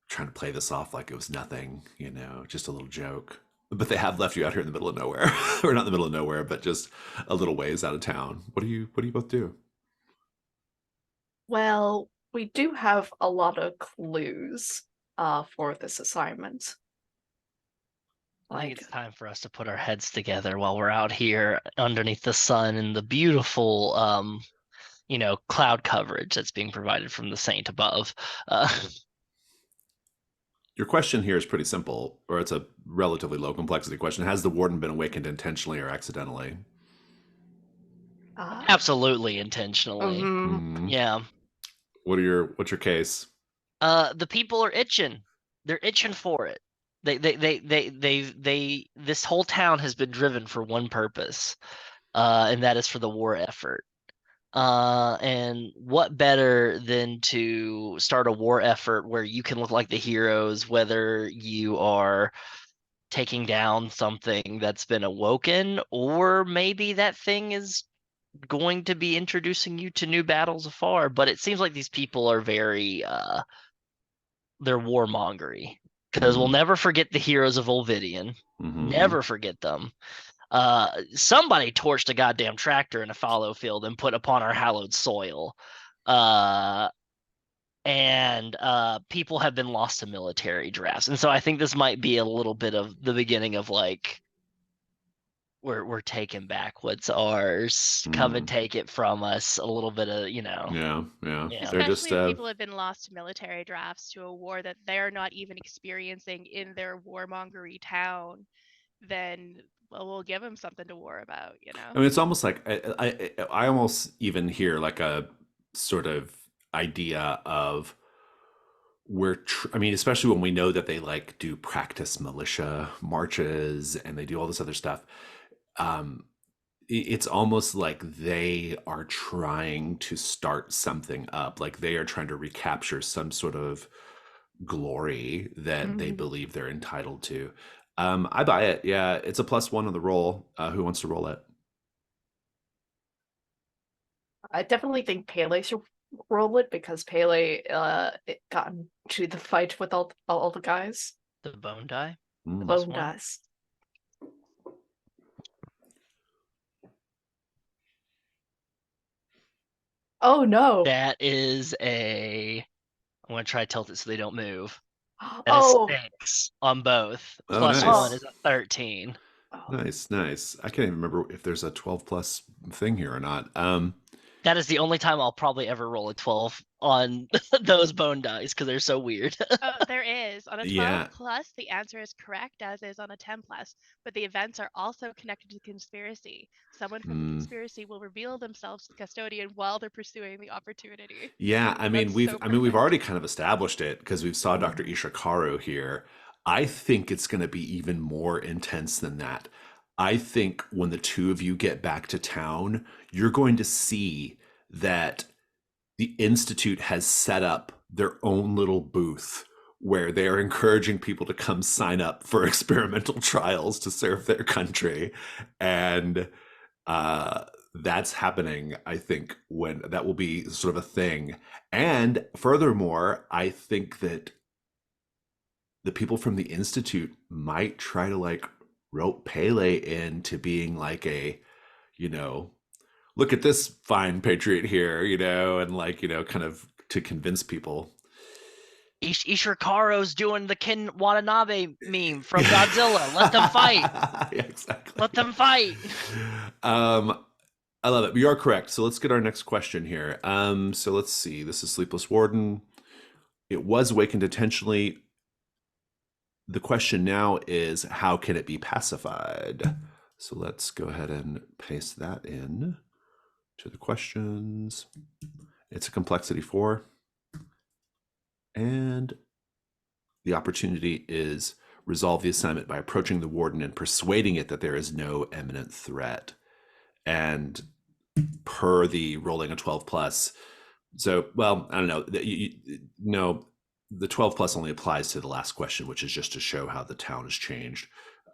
trying to play this off like it was nothing, just a little joke. But they have left you out here in the middle of nowhere, or not in the middle of nowhere, but just a little ways out of town. What do you both do? Well, we do have a lot of clues for this assignment. I think it's time for us to put our heads together while we're out here underneath the sun and the beautiful, cloud coverage that's being provided from the saint above. Your question here is pretty simple, or it's a relatively low complexity question. Has the warden been awakened intentionally or accidentally? Absolutely intentionally. Mhm. Yeah. What's your case? The people are itching. They're itching for it. This whole town has been driven for one purpose, and that is for the war effort. And what better than to start a war effort where you can look like the heroes, whether you are taking down something that's been awoken, or maybe that thing is going to be introducing you to new battles afar. But it seems like these people are very they're warmongery, because we'll never forget the heroes of Olvidian. Never forget them. Somebody torched a goddamn tractor in a fallow field and put upon our hallowed soil. And people have been lost to military drafts. And so I think this might be a little bit of the beginning of like, we're taking back what's ours. Come and take it from us. A little bit of, Yeah. They're Especially just if people have been lost to military drafts to a war that they're not even experiencing in their warmongery town, then we'll give them something to war about, I mean, it's almost like I almost even hear like a sort of idea of I mean, especially when we know that they like do practice militia marches and they do all this other stuff. It's almost like they are trying to start something up, like they are trying to recapture some sort of glory that they believe they're entitled to. I buy it. Yeah, it's a +1 on the roll. Who wants to roll it? I definitely think Pele should roll it because Pele got into the fight with all the guys. The bone die. The bone dice. Oh no! That is I'm gonna try to tilt it so they don't move. That is 6 on both. Oh, Plus nice. 1 is a 13. Nice. I can't even remember if there's a 12+ thing here or not. That is the only time I'll probably ever roll a 12 on those bone dice because they're so weird. Oh, there is. On a 12 plus, the answer is correct, as is on a 10 plus. But the events are also connected to the conspiracy. Someone from the conspiracy will reveal themselves to the custodian while they're pursuing the opportunity. Yeah, I mean, we've already kind of established it because we've saw Dr. Ishikaru here. I think it's going to be even more intense than that. I think when the two of you get back to town, you're going to see that the Institute has set up their own little booth where they are encouraging people to come sign up for experimental trials to serve their country. And that's happening, I think, when that will be sort of a thing. And furthermore, I think that the people from the Institute might try to like rope Pele into being like a, look at this fine patriot here, and like, kind of to convince people. Ishikaro's doing the Ken Watanabe meme from Godzilla. Let them fight. Yeah, exactly. Let them fight. I love it. You are correct. So let's get our next question here. So let's see. This is Sleepless Warden. It was awakened intentionally. The question now is, how can it be pacified? So let's go ahead and paste that in to the questions. It's a complexity 4. And the opportunity is resolve the assignment by approaching the warden and persuading it that there is no imminent threat. And per the rolling a 12 plus, so, well, I don't know. No, the 12 plus only applies to the last question, which is just to show how the town has changed.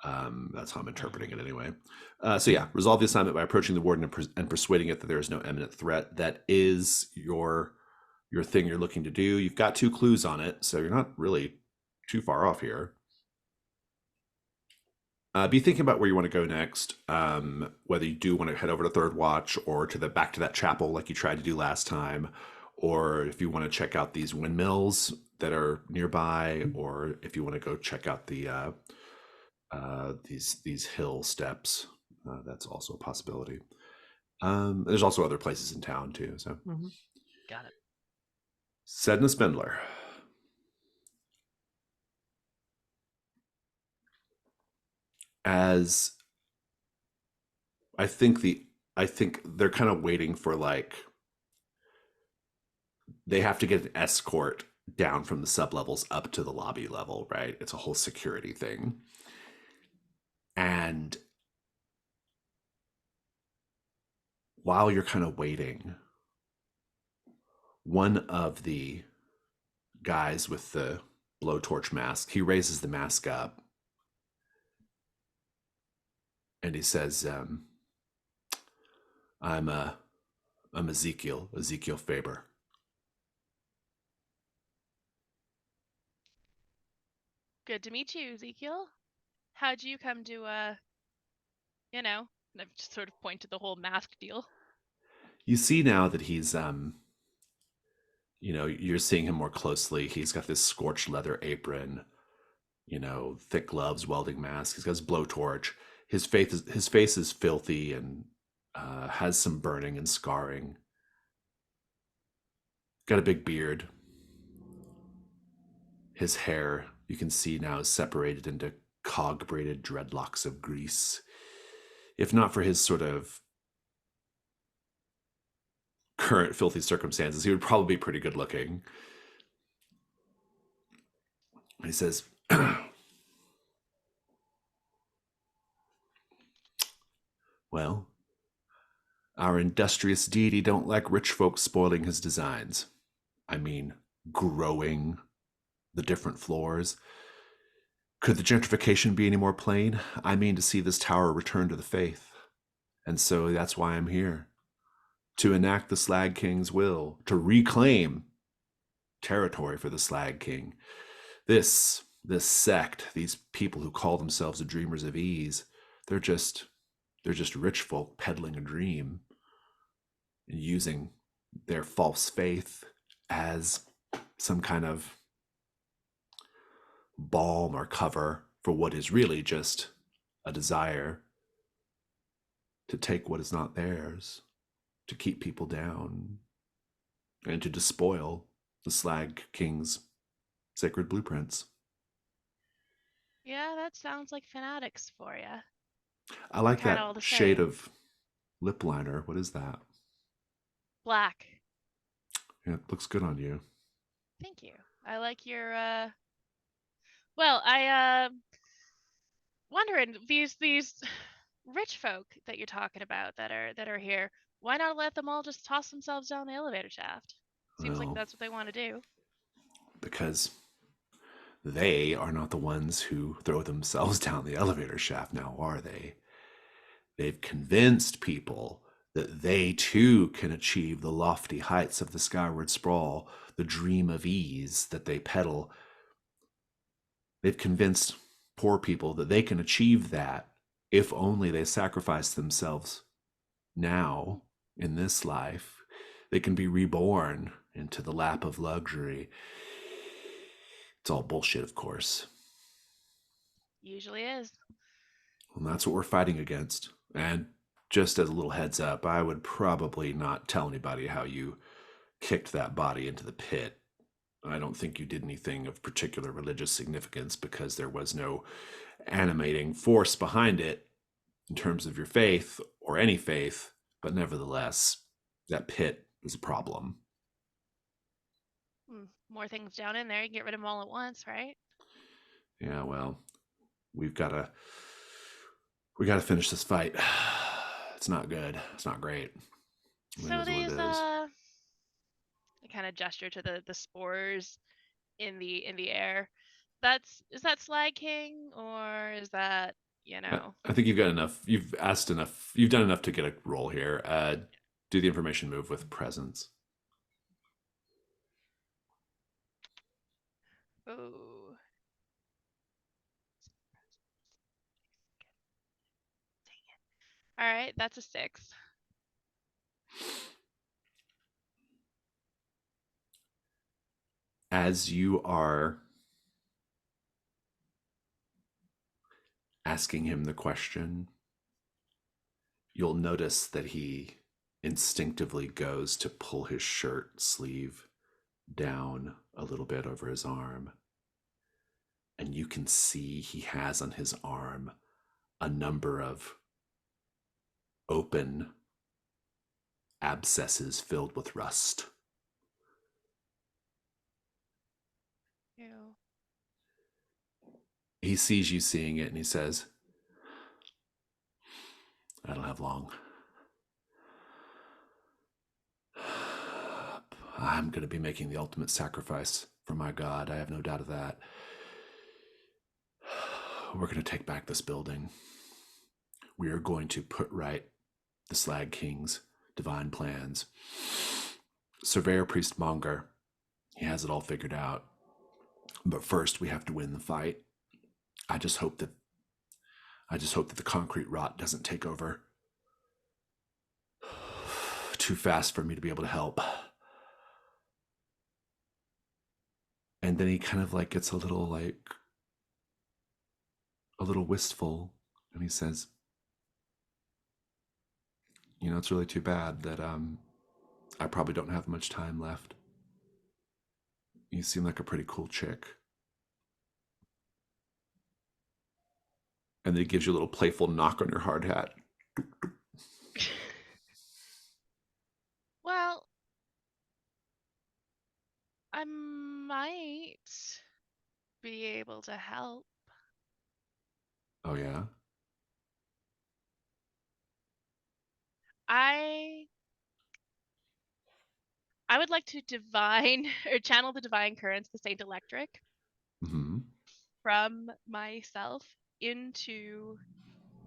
That's how I'm interpreting it anyway. So yeah, resolve the assignment by approaching the warden and persuading it that there is no imminent threat. That is your thing you're looking to do. You've got 2 clues on it, so you're not really too far off here. Be thinking about where you want to go next. Whether you do want to head over to Third Watch or back to that chapel like you tried to do last time, or if you want to check out these windmills that are nearby, or if you want to go check out the these hill steps, that's also a possibility. There's also other places in town too. So Got it. Sedna Spindler. As I think they're kind of waiting for, like, they have to get an escort down from the sublevels up to the lobby level, right? It's a whole security thing. And while you're kind of waiting, one of the guys with the blowtorch mask, he raises the mask up and he says, I'm Ezekiel Faber. Good to meet you, Ezekiel. How'd you come to, and I've just sort of pointed the whole mask deal. You see now that he's, you're seeing him more closely. He's got this scorched leather apron, thick gloves, welding mask. He's got his blowtorch. His face is filthy and has some burning and scarring. Got a big beard. His hair, you can see now, is separated into cog-braided dreadlocks of grease. If not for his sort of current filthy circumstances, he would probably be pretty good looking. He says, well, our industrious deity don't like rich folks spoiling his designs. I mean, growing the different floors. Could the gentrification be any more plain? I mean to see this tower return to the faith. And so that's why I'm here. To enact the Slag King's will. To reclaim territory for the Slag King. This sect, these people who call themselves the Dreamers of Ease, they're just rich folk peddling a dream and using their false faith as some kind of balm or cover for what is really just a desire to take what is not theirs, to keep people down, and to despoil the Slag King's sacred blueprints. Yeah, that sounds like fanatics for you. I like Kinda that all the shade same. of lip liner. What is that? Black. Yeah, it looks good on you. Thank you. I like your, well, wondering, these rich folk that you're talking about that are here, why not let them all just toss themselves down the elevator shaft? Seems like Well, that's what they want to do. because they are not the ones who throw themselves down the elevator shaft now, are they? They've convinced people that they too can achieve the lofty heights of the skyward sprawl, the dream of ease that they peddle. They've convinced poor people that they can achieve that if only they sacrifice themselves now in this life. They can be reborn into the lap of luxury. It's all bullshit, of course. Usually is. And that's what we're fighting against. And just as a little heads up, I would probably not tell anybody how you kicked that body into the pit. I don't think you did anything of particular religious significance because there was no animating force behind it in terms of your faith or any faith, but nevertheless, that pit is a problem. More things down in there. You can get rid of them all at once, right? Yeah, well, we gotta finish this fight. It's not good. It's not great. It So is what these it is. I kind of gesture to the spores in the air. Is that Slag King, or is that, you know? I think you've got enough. You've asked enough. You've done enough to get a roll here. Do the information move with presence. Oh. All right, that's a 6. As you are asking him the question, you'll notice that he instinctively goes to pull his shirt sleeve down a little bit over his arm. And you can see he has on his arm a number of open abscesses filled with rust. Ew. He sees you seeing it and he says, I don't have long. I'm going to be making the ultimate sacrifice for my God. I have no doubt of that. We're going to take back this building. We are going to put right the Slag King's divine plans. Surveyor Priest Monger, he has it all figured out. But first, we have to win the fight. I just hope that the concrete rot doesn't take over too fast for me to be able to help. And then he kind of like gets a little wistful, and he says, you know, it's really too bad that I probably don't have much time left. You seem like a pretty cool chick. And then he gives you a little playful knock on your hard hat. Well, I might be able to help. Oh yeah? I would like to divine or channel the divine currents, the Saint Electric, Mm-hmm. from myself into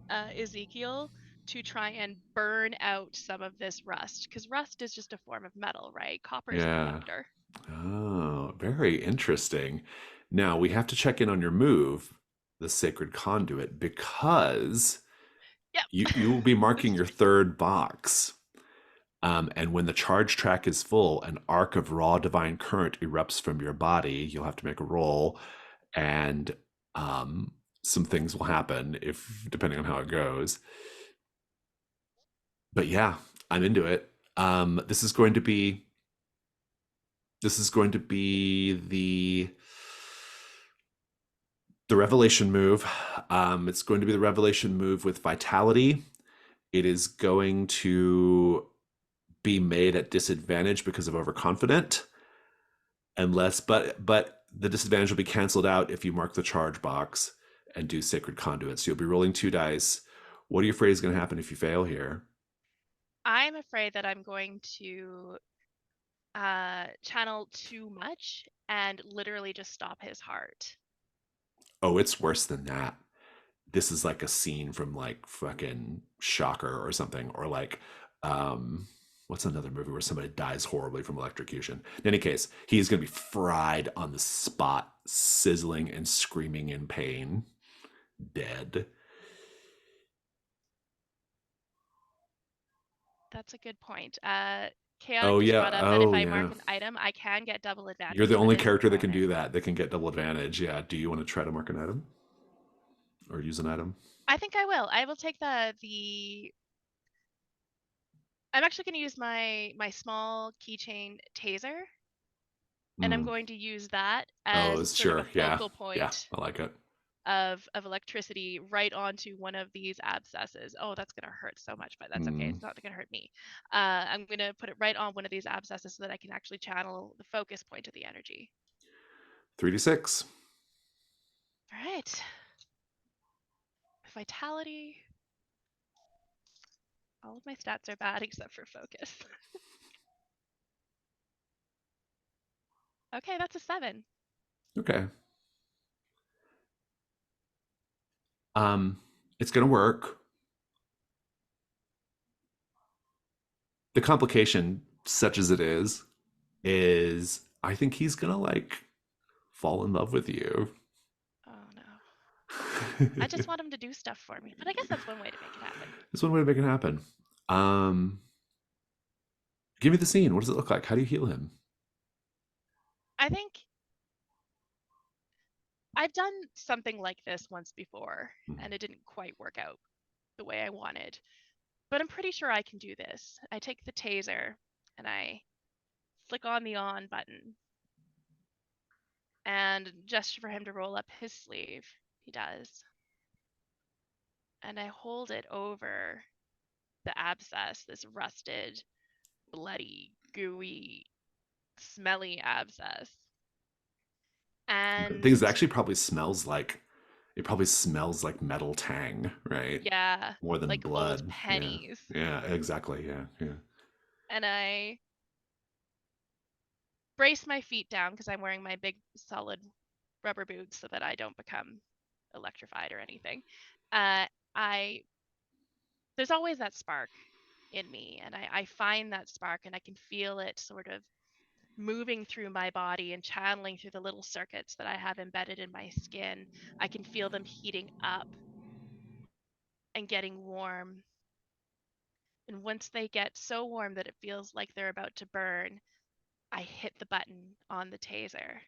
Ezekiel to try and burn out some of this rust, because rust is just a form of metal, right? Copper is a Yeah. conductor. Oh, very interesting. Now we have to check in on your move, the Sacred Conduit, because Yep. you will be marking your third box. And when the charge track is full, an arc of raw divine current erupts from your body. You'll have to make a roll, and some things will happen if depending on how it goes. But yeah, I'm into it. This is going to be the revelation move. It's going to be the revelation move with vitality. It is going to be made at disadvantage because of overconfident, but the disadvantage will be canceled out if you mark the charge box and do Sacred Conduit. So you'll be rolling 2 dice. What are you afraid is going to happen if you fail here? I'm afraid that I'm going to channel too much and literally just stop his heart. Oh, it's worse than that. This is like a scene from like fucking Shocker or something, or like what's another movie where somebody dies horribly from electrocution? In any case, he's going to be fried on the spot, sizzling and screaming in pain, dead. That's a good point. Chaotic Oh just yeah, brought up that if oh I mark yeah. an item, I can get double advantage. You're the So only that is an character that can do opponent. that. That can get double advantage. Yeah. Do you want to try to mark an item or use an item? I think I will. I will take the. I'm actually going to use my small keychain taser, and I'm Mm. going to use that Oh, as sort of a sure. Yeah. focal Yeah. point I like it. of electricity right onto one of these abscesses. Oh, that's going to hurt so much, but that's okay. Mm. It's not going to hurt me. I'm going to put it right on one of these abscesses so that I can actually channel the focus point of the energy. 3d6. All right. vitality. All of my stats are bad except for focus. Okay, that's a 7. Okay. It's gonna work. The complication, such as it is I think he's gonna like fall in love with you. Oh no. I just want him to do stuff for me. But I guess that's one way to make it happen. There's one way to make it happen. Give me the scene. What does it look like? How do you heal him? I think I've done something like this once before, and it didn't quite work out the way I wanted. But I'm pretty sure I can do this. I take the taser and I flick on the on button and gesture for him to roll up his sleeve. He does. And I hold it over the abscess, this rusted, bloody, gooey, smelly abscess. The thing is, And it actually probably smells like metal tang, right? yeah, More than like blood. old pennies. Yeah, exactly. Yeah. And I brace my feet down because I'm wearing my big solid rubber boots so that I don't become electrified or anything. I there's always that spark in me, and I find that spark and I can feel it sort of moving through my body and channeling through the little circuits that I have embedded in my skin. I can feel them heating up and getting warm. And once they get so warm that it feels like they're about to burn, I hit the button on the taser.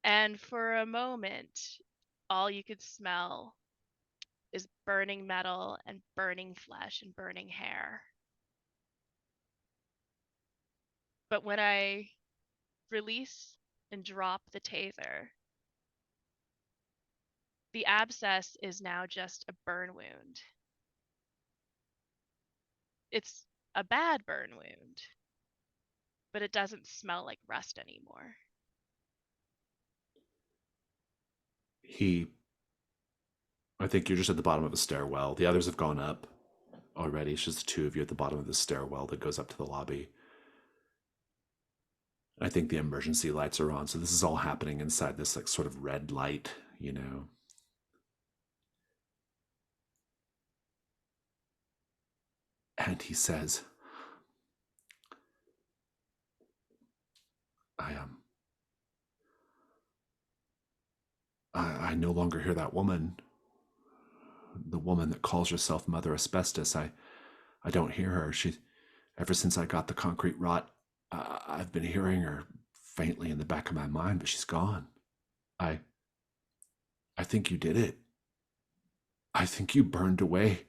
And for a moment, all you could smell is burning metal and burning flesh and burning hair. But when I release and drop the taser, the abscess is now just a burn wound. It's a bad burn wound, but it doesn't smell like rust anymore. I think you're just at the bottom of a stairwell. The others have gone up already. It's just the two of you at the bottom of the stairwell that goes up to the lobby. I think the emergency lights are on, so this is all happening inside this like sort of red light, you know. And he says, I no longer hear that woman. The woman that calls herself Mother Asbestos. I don't hear her. Ever since I got the concrete rot, I've been hearing her faintly in the back of my mind, but she's gone. I think you did it. I think you burned away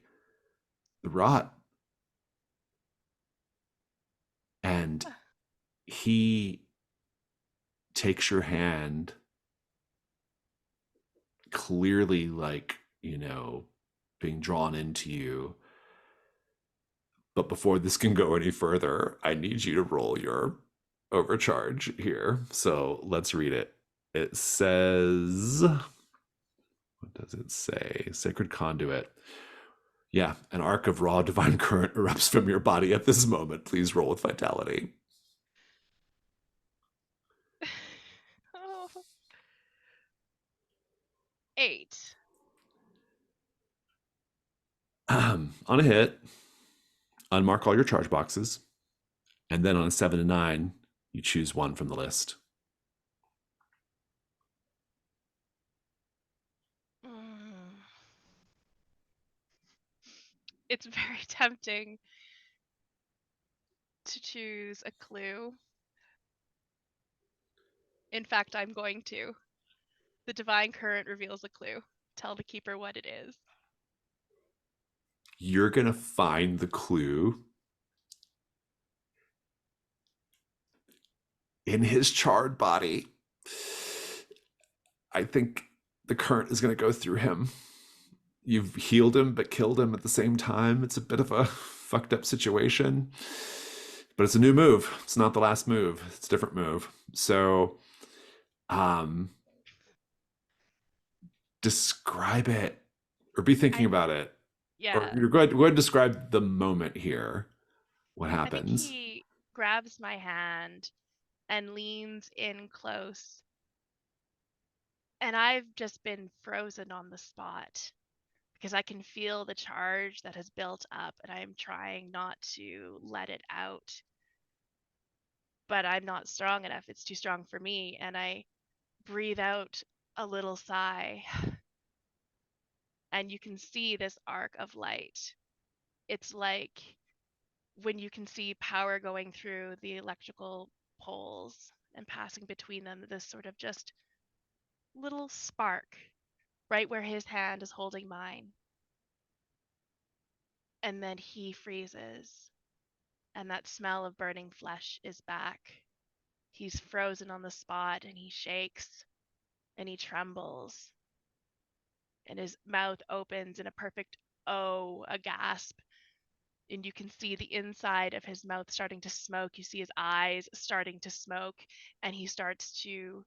the rot. And he takes your hand, clearly like, you know, being drawn into you. But before this can go any further, I need you to roll your overcharge here. So let's read it. It says, what does it say? Sacred Conduit. Yeah, an arc of raw divine current erupts from your body at this moment. Please roll with vitality. Oh. 8. On a hit, unmark all your charge boxes. And then on a 7 to 9, you choose one from the list. It's very tempting to choose a clue. In fact, I'm going to. The divine current reveals a clue. Tell the keeper what it is. You're going to find the clue in his charred body. I think the current is going to go through him. You've healed him, but killed him at the same time. It's a bit of a fucked up situation. But it's a new move. It's not the last move. It's a different move. So, describe it. or be thinking I about it. Or yeah. you're go ahead and describe the moment here. What I think happens? he grabs my hand and leans in close, and I've just been frozen on the spot because I can feel the charge that has built up, and I'm trying not to let it out. But I'm not strong enough. It's too strong for me, and I breathe out a little sigh, and you can see this arc of light. It's like when you can see power going through the electrical poles and passing between them, this sort of just little spark right where his hand is holding mine. And then he freezes, and that smell of burning flesh is back. He's frozen on the spot, and he shakes, and he trembles, and his mouth opens in a perfect oh, a gasp. And you can see the inside of his mouth starting to smoke. You see his eyes starting to smoke, and he starts to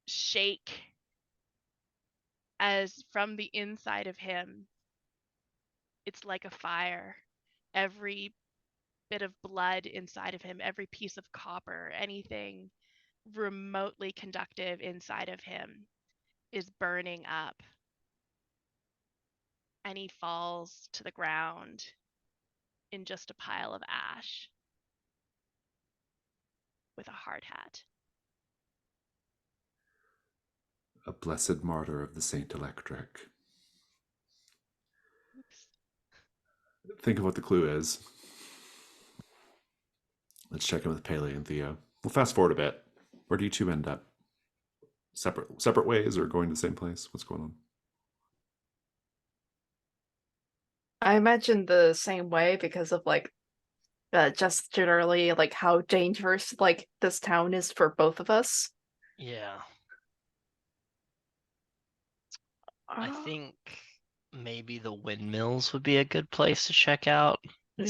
shake as from the inside of him, it's like a fire. Every bit of blood inside of him, every piece of copper, anything remotely conductive inside of him is burning up. And he falls to the ground in just a pile of ash with a hard hat. A blessed martyr of the Saint Electric. Oops. Think of what the clue is. Let's check in with Pele and Theo. We'll fast forward a bit. Where do you two end up? Separate ways or going to the same place? What's going on? I imagine the same way because of like just generally like how dangerous like this town is for both of us. Yeah. I Uh, think maybe the windmills would be a good place to check out. yeah.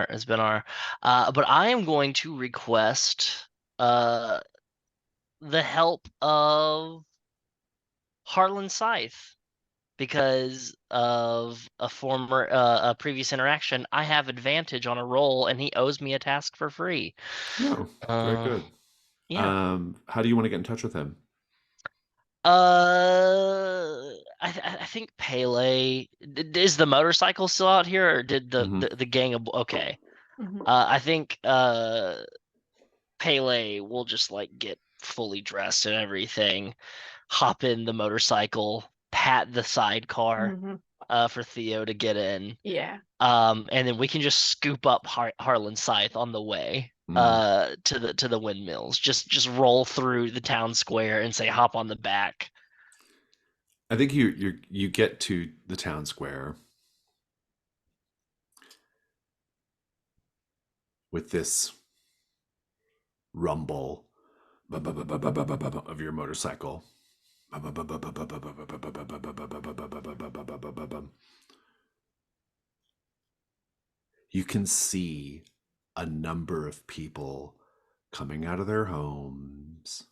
It's been our but I am going to request uh the help of Harlan Scythe because of a previous interaction. I have advantage on a roll and he owes me a task for free. No, very Uh good. yeah. How do you want to get in touch with him? I think Pele is the motorcycle still out here, or did Mhm. the gang of okay? Mhm. I think Pele will just like get fully dressed and everything, hop in the motorcycle, pat the sidecar Mhm. for Theo to get in, Yeah. and then we can just scoop up Harlan Scythe on the way Mm. to the windmills. Just roll through the town square and say hop on the back. I think you get to the town square with this rumble of your motorcycle. You can see a number of people coming out of their homes,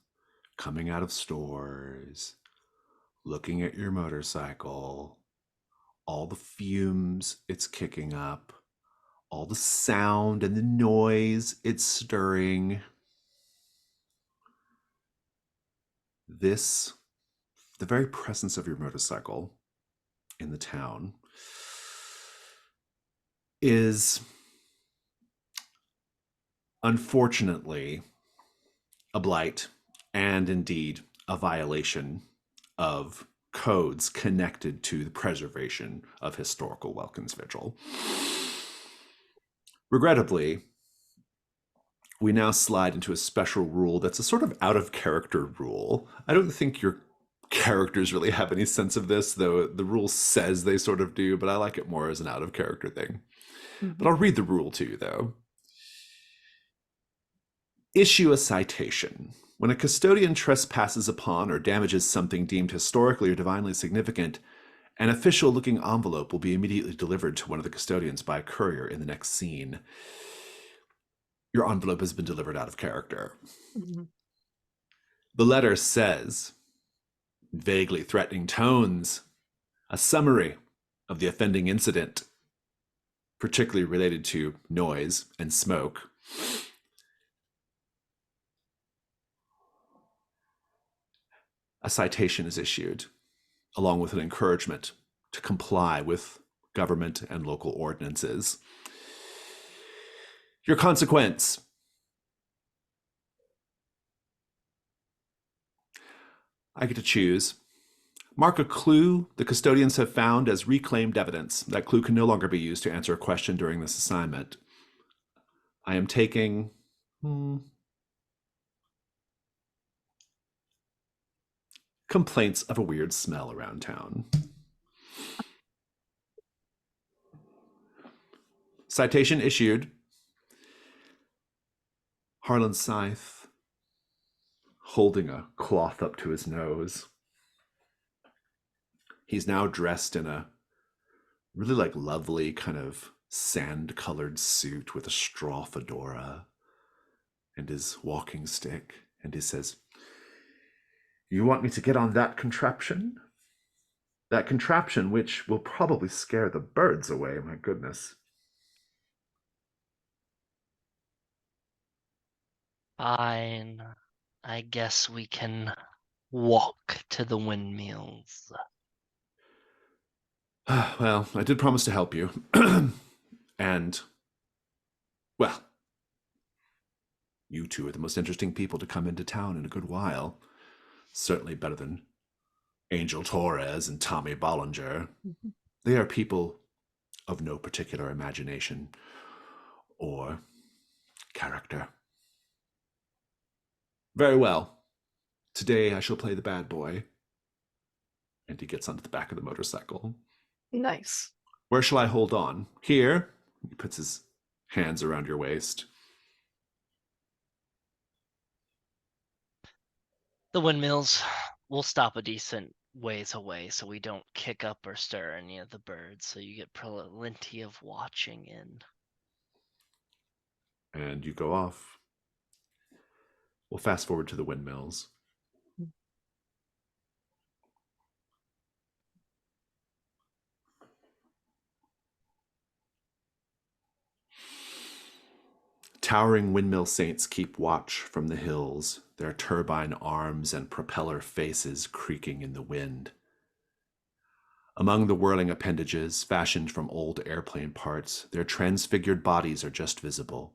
coming out of stores, looking at your motorcycle, all the fumes it's kicking up, all the sound and the noise it's stirring. This, the very presence of your motorcycle in the town, is unfortunately a blight and indeed a violation of codes connected to the preservation of historical Welkin's Vigil. Regrettably, we now slide into a special rule that's a sort of out of character rule. I don't think your characters really have any sense of this, though the rule says they sort of do, but I like it more as an out of character thing. But I'll read the rule to you, though. Issue a citation. When a custodian trespasses upon or damages something deemed historically or divinely significant, an official-looking envelope will be immediately delivered to one of the custodians by a courier in the next scene. Your envelope has been delivered out of character. Mhm. The letter says, vaguely threatening tones, A summary of the offending incident, particularly related to noise and smoke. A citation is issued, along with an encouragement to comply with government and local ordinances. Your consequence: I get to choose. Mark a clue the custodians have found as reclaimed evidence. That clue can no longer be used to answer a question during this assignment. I am taking... complaints of a weird smell around town. Citation issued. Harlan Scythe, holding a cloth up to his nose. He's now dressed in a really lovely kind of sand-colored suit with a straw fedora and his walking stick. And he says, "You want me to get on that contraption? That contraption which will probably scare the birds away, my goodness." Fine. I guess we can walk to the windmills. Well, I did promise to help you. And, well, you two are the most interesting people to come into town in a good while. Certainly better than Angel Torres and Tommy Bollinger. They are people of no particular imagination or character. Very well. Today I shall play the bad boy. And he gets onto the back of the motorcycle. Nice. Where shall I hold on? Here? He puts his hands around your waist. The windmills will stop a decent ways away so we don't kick up or stir any of the birds, so you get plenty of watching in. And you go off. We'll fast forward to the windmills. Towering windmill saints keep watch from the hills, their turbine arms and propeller faces creaking in the wind. Among the whirling appendages, fashioned from old airplane parts, their transfigured bodies are just visible.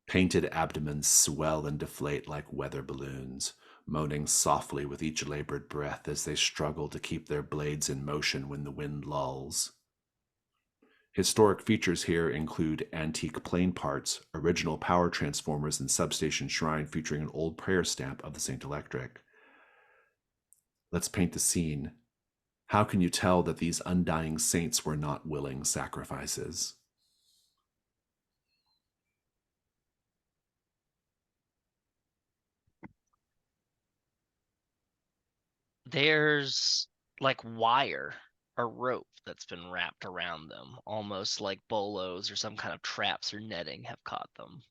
Painted abdomens swell and deflate like weather balloons, moaning softly with each labored breath as they struggle to keep their blades in motion when the wind lulls. Historic features here include antique plane parts, original power transformers, and substation shrine featuring an old prayer stamp of the Saint Electric. Let's paint the scene. How can you tell that these undying saints were not willing sacrifices? There's wire or rope that's been wrapped around them, almost like bolos or some kind of traps or netting have caught them.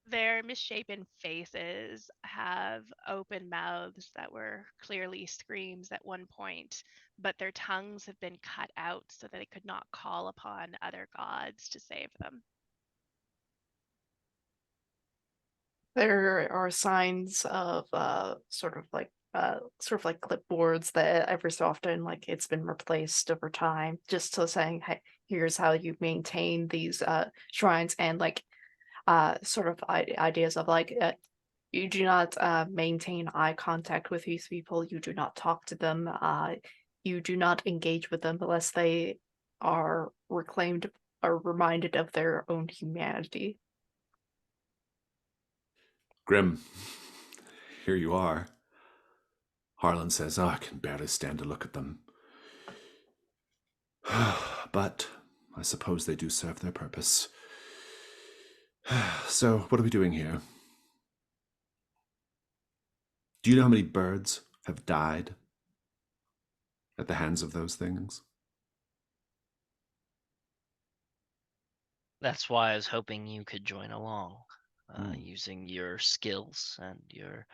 Their misshapen faces have open mouths that were clearly screams at one point, but their tongues have been cut out so that they could not call upon other gods to save them. There are signs of sort of like clipboards that every so often it's been replaced over time, just to saying, hey, here's how you maintain these shrines, and ideas of you do not maintain eye contact with these people, you do not talk to them, you do not engage with them unless they are reclaimed or reminded of their own humanity. Grim, here you are. Harlan says, "Oh, I can barely stand to look at them." But I suppose they do serve their purpose. So, what are we doing here? Do you know how many birds have died at the hands of those things? That's why I was hoping you could join along. using your skills and your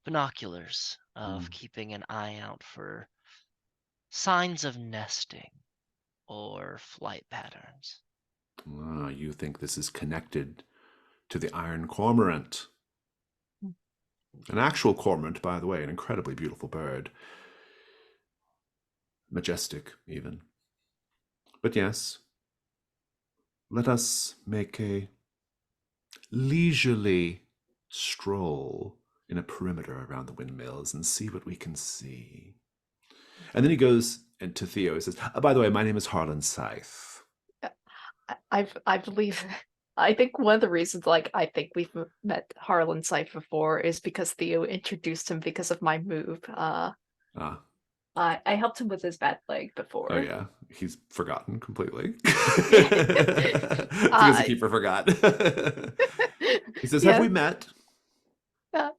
binoculars of Mm. keeping an eye out for signs of nesting or flight patterns. You think this is connected to the Iron Cormorant? An actual cormorant, by the way, an incredibly beautiful bird. Majestic, even. But yes, let us make a leisurely stroll in a perimeter around the windmills and see what we can see. And then he goes and to Theo. He says, oh, by the way, my name is Harlan Scythe. I believe I think one of the reasons I think we've met Harlan Scythe before is because Theo introduced him because of my move. Ah, I helped him with his bad leg before. oh yeah, he's forgotten completely. Because the keeper forgot. He says, have we met?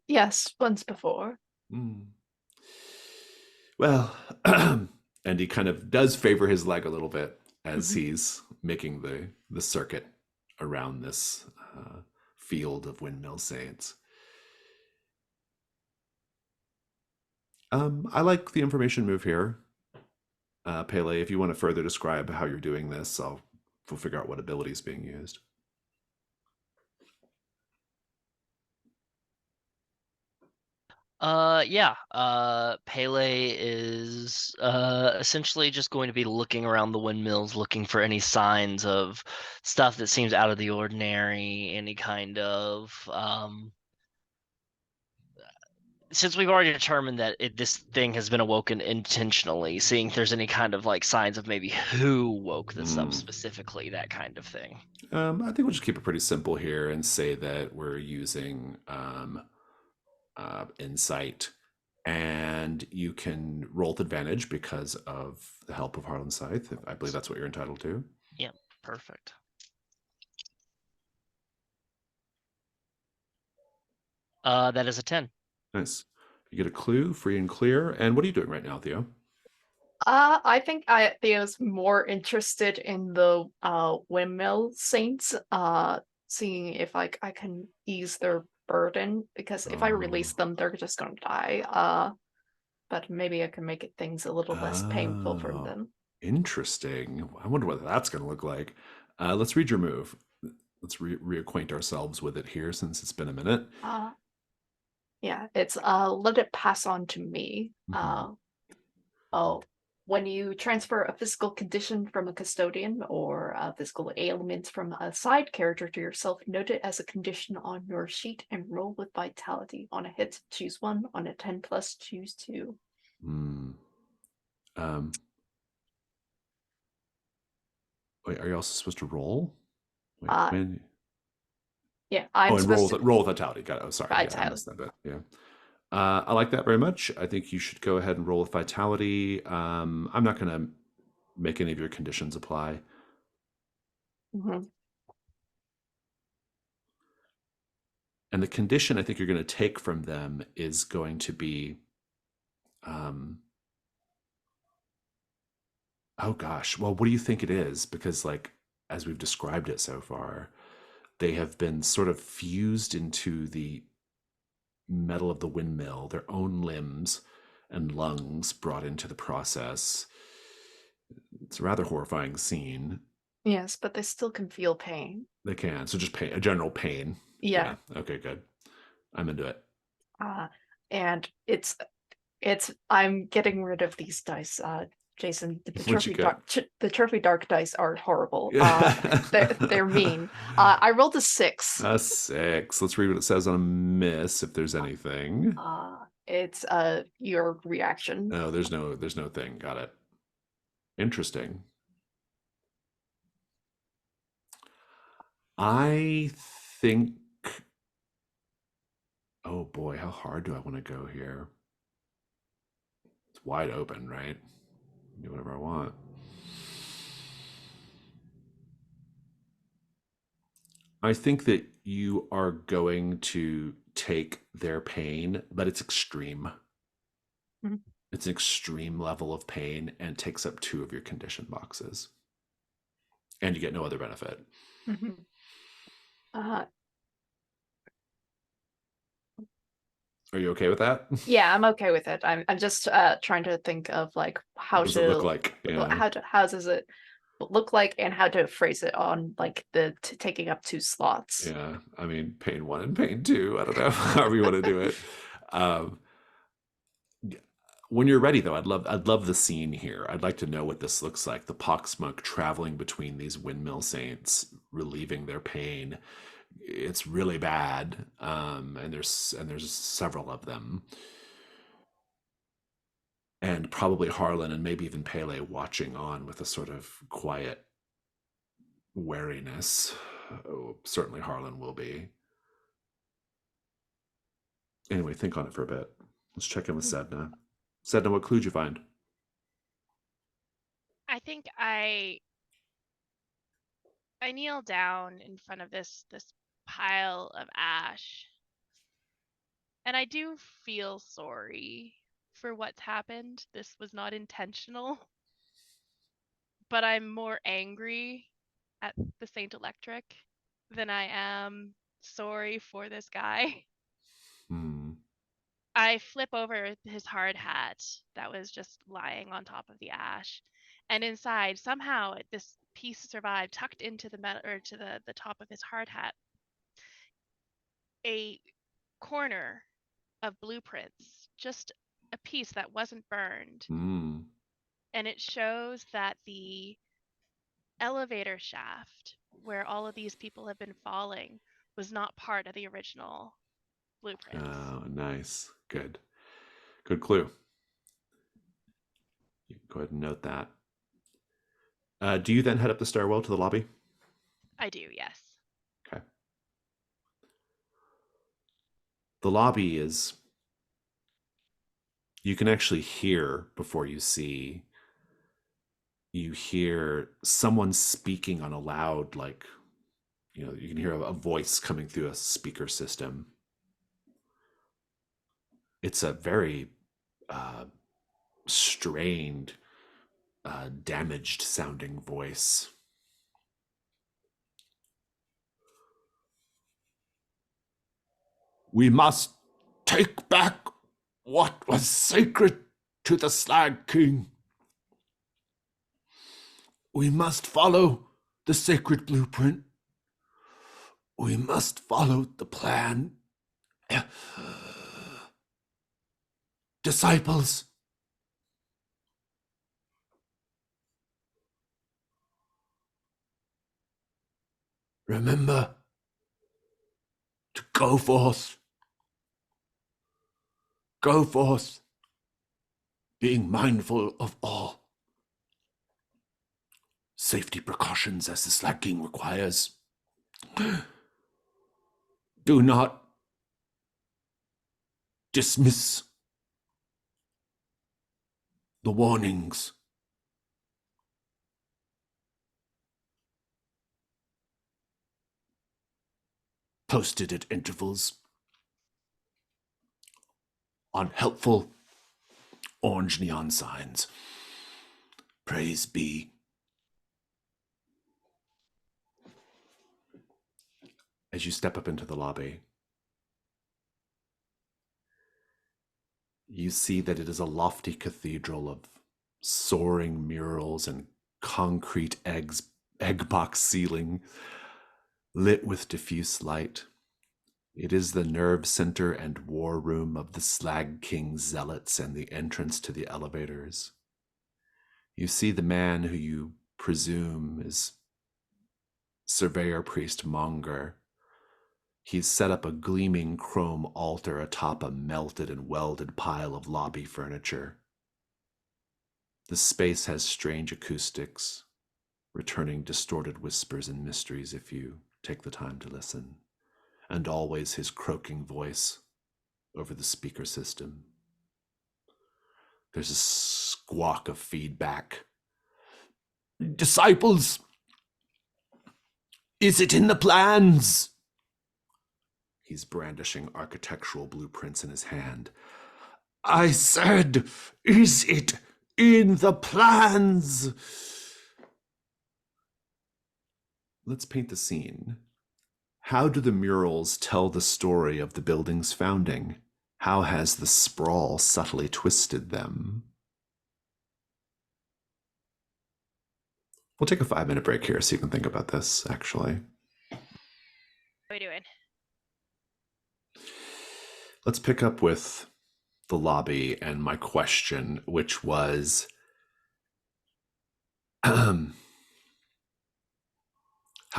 Yes, once before. Mm. Well, and he kind of does favor his leg a little bit as he's making the circuit around this field of windmill saints. I like the information move here. Pele, if you want to further describe how you're doing this, we'll figure out what ability is being used. Pele is essentially just going to be looking around the windmills, looking for any signs of stuff that seems out of the ordinary, any kind of since we've already determined that this thing has been awoken intentionally, seeing if there's any kind of like signs of maybe who woke this up specifically, that kind of thing. I think we'll just keep it pretty simple here and say that we're using insight, and you can roll with advantage because of the help of Harlan Scythe. I believe that's what you're entitled to. Yeah, perfect. That is a 10. Nice. You get a clue, free and clear. And what are you doing right now, Theo? I think Theo's more interested in the windmill saints, seeing if I can ease their burden, because if I release them, they're just gonna die. But maybe I can make things a little less painful for them. Interesting. I wonder what that's going to look like. Let's read your move. Let's reacquaint ourselves with it here since it's been a minute. Yeah, it's let it pass on to me. When you transfer a physical condition from a custodian or a physical ailment from a side character to yourself, note it as a condition on your sheet and roll with vitality. On a hit, choose 1. On a 10+, choose 2. Wait, are you also supposed to roll? Wait, yeah, I'm supposed to roll with vitality. Got it. Oh, sorry. Vitality. Yeah, I missed that bit. Yeah. I like that very much. I think you should go ahead and roll with vitality. I'm not going to make any of your conditions apply. And the condition I think you're going to take from them is going to be, oh gosh, well, what do you think it is? Because like, as we've described it so far, they have been sort of fused into the metal of the windmill, their own limbs and lungs brought into the process. It's a rather horrifying scene. Yes, but they still can feel pain. They can. So just pain, a general pain. Yeah. Okay, good. I'm into it. And it's I'm getting rid of these dice. Jason, the trophy dark dice are horrible. They're mean. I rolled a 6. A 6. Let's read what it says on a miss, if there's anything. It's your reaction. No, there's no thing. Got it. Interesting. I think. Oh boy, how hard do I want to go here? It's wide open, right? Do whatever I want. I think that you are going to take their pain, but it's extreme. It's an extreme level of pain and takes up 2 of your condition boxes. And you get no other benefit. Are you okay with that? Yeah, I'm okay with it. I'm just trying to think of like how What does it look to like? Yeah. how does it look like and how to phrase it on like the taking up 2 slots. Yeah. I mean, pain 1 and pain 2. I don't know however you want to do it. Um, when you're ready, though, I'd love the scene here. I'd like to know what this looks like. The pock smoke traveling between these windmill saints, relieving their pain. It's really bad, and there's several of them, and probably Harlan and maybe even Pele watching on with a sort of quiet wariness. Oh, certainly Harlan will be. Anyway, think on it for a bit. Let's check in with Sedna. Sedna, what clue did you find? I think I kneel down in front of this pile of ash, and I do feel sorry for what's happened. This was not intentional, but I'm more angry at the Saint Electric than I am sorry for this guy. Hmm. I flip over his hard hat that was just lying on top of the ash, and inside somehow this piece survived, tucked into the metal or to the top of his hard hat, a corner of blueprints, just a piece that wasn't burned, Hmm. and it shows that the elevator shaft where all of these people have been falling was not part of the original blueprints. Oh, nice. Good. Good clue. You can go ahead and note that. Do you then head up the stairwell to the lobby? I do, yes. Okay. The lobby is, you can actually hear before you see. You hear someone speaking on a loud, like, you can hear a voice coming through a speaker system. It's a very uh, strained, damaged sounding voice. We must take back what was sacred to the Slag King. We must follow the sacred blueprint. We must follow the plan. Disciples, remember to go forth. Go forth, being mindful of all safety precautions as the Slag King requires. Do not dismiss the warnings. Posted at intervals on helpful orange neon signs. Praise be. As you step up into the lobby, you see that it is a lofty cathedral of soaring murals and concrete egg box ceiling lit with diffuse light. It is the nerve center and war room of the Slag King zealots and the entrance to the elevators. You see the man who you presume is Surveyor Priest Monger. He's set up a gleaming chrome altar atop a melted and welded pile of lobby furniture. The space has strange acoustics, returning distorted whispers and mysteries if you take the time to listen, and always his croaking voice over the speaker system. There's a squawk of feedback. Disciples, is it in the plans? He's brandishing architectural blueprints in his hand. I said, is it in the plans? Let's paint the scene. How do the murals tell the story of the building's founding? How has the sprawl subtly twisted them? We'll take a 5-minute break here so you can think about this, actually. What are we doing? Let's pick up with the lobby and my question, which was, how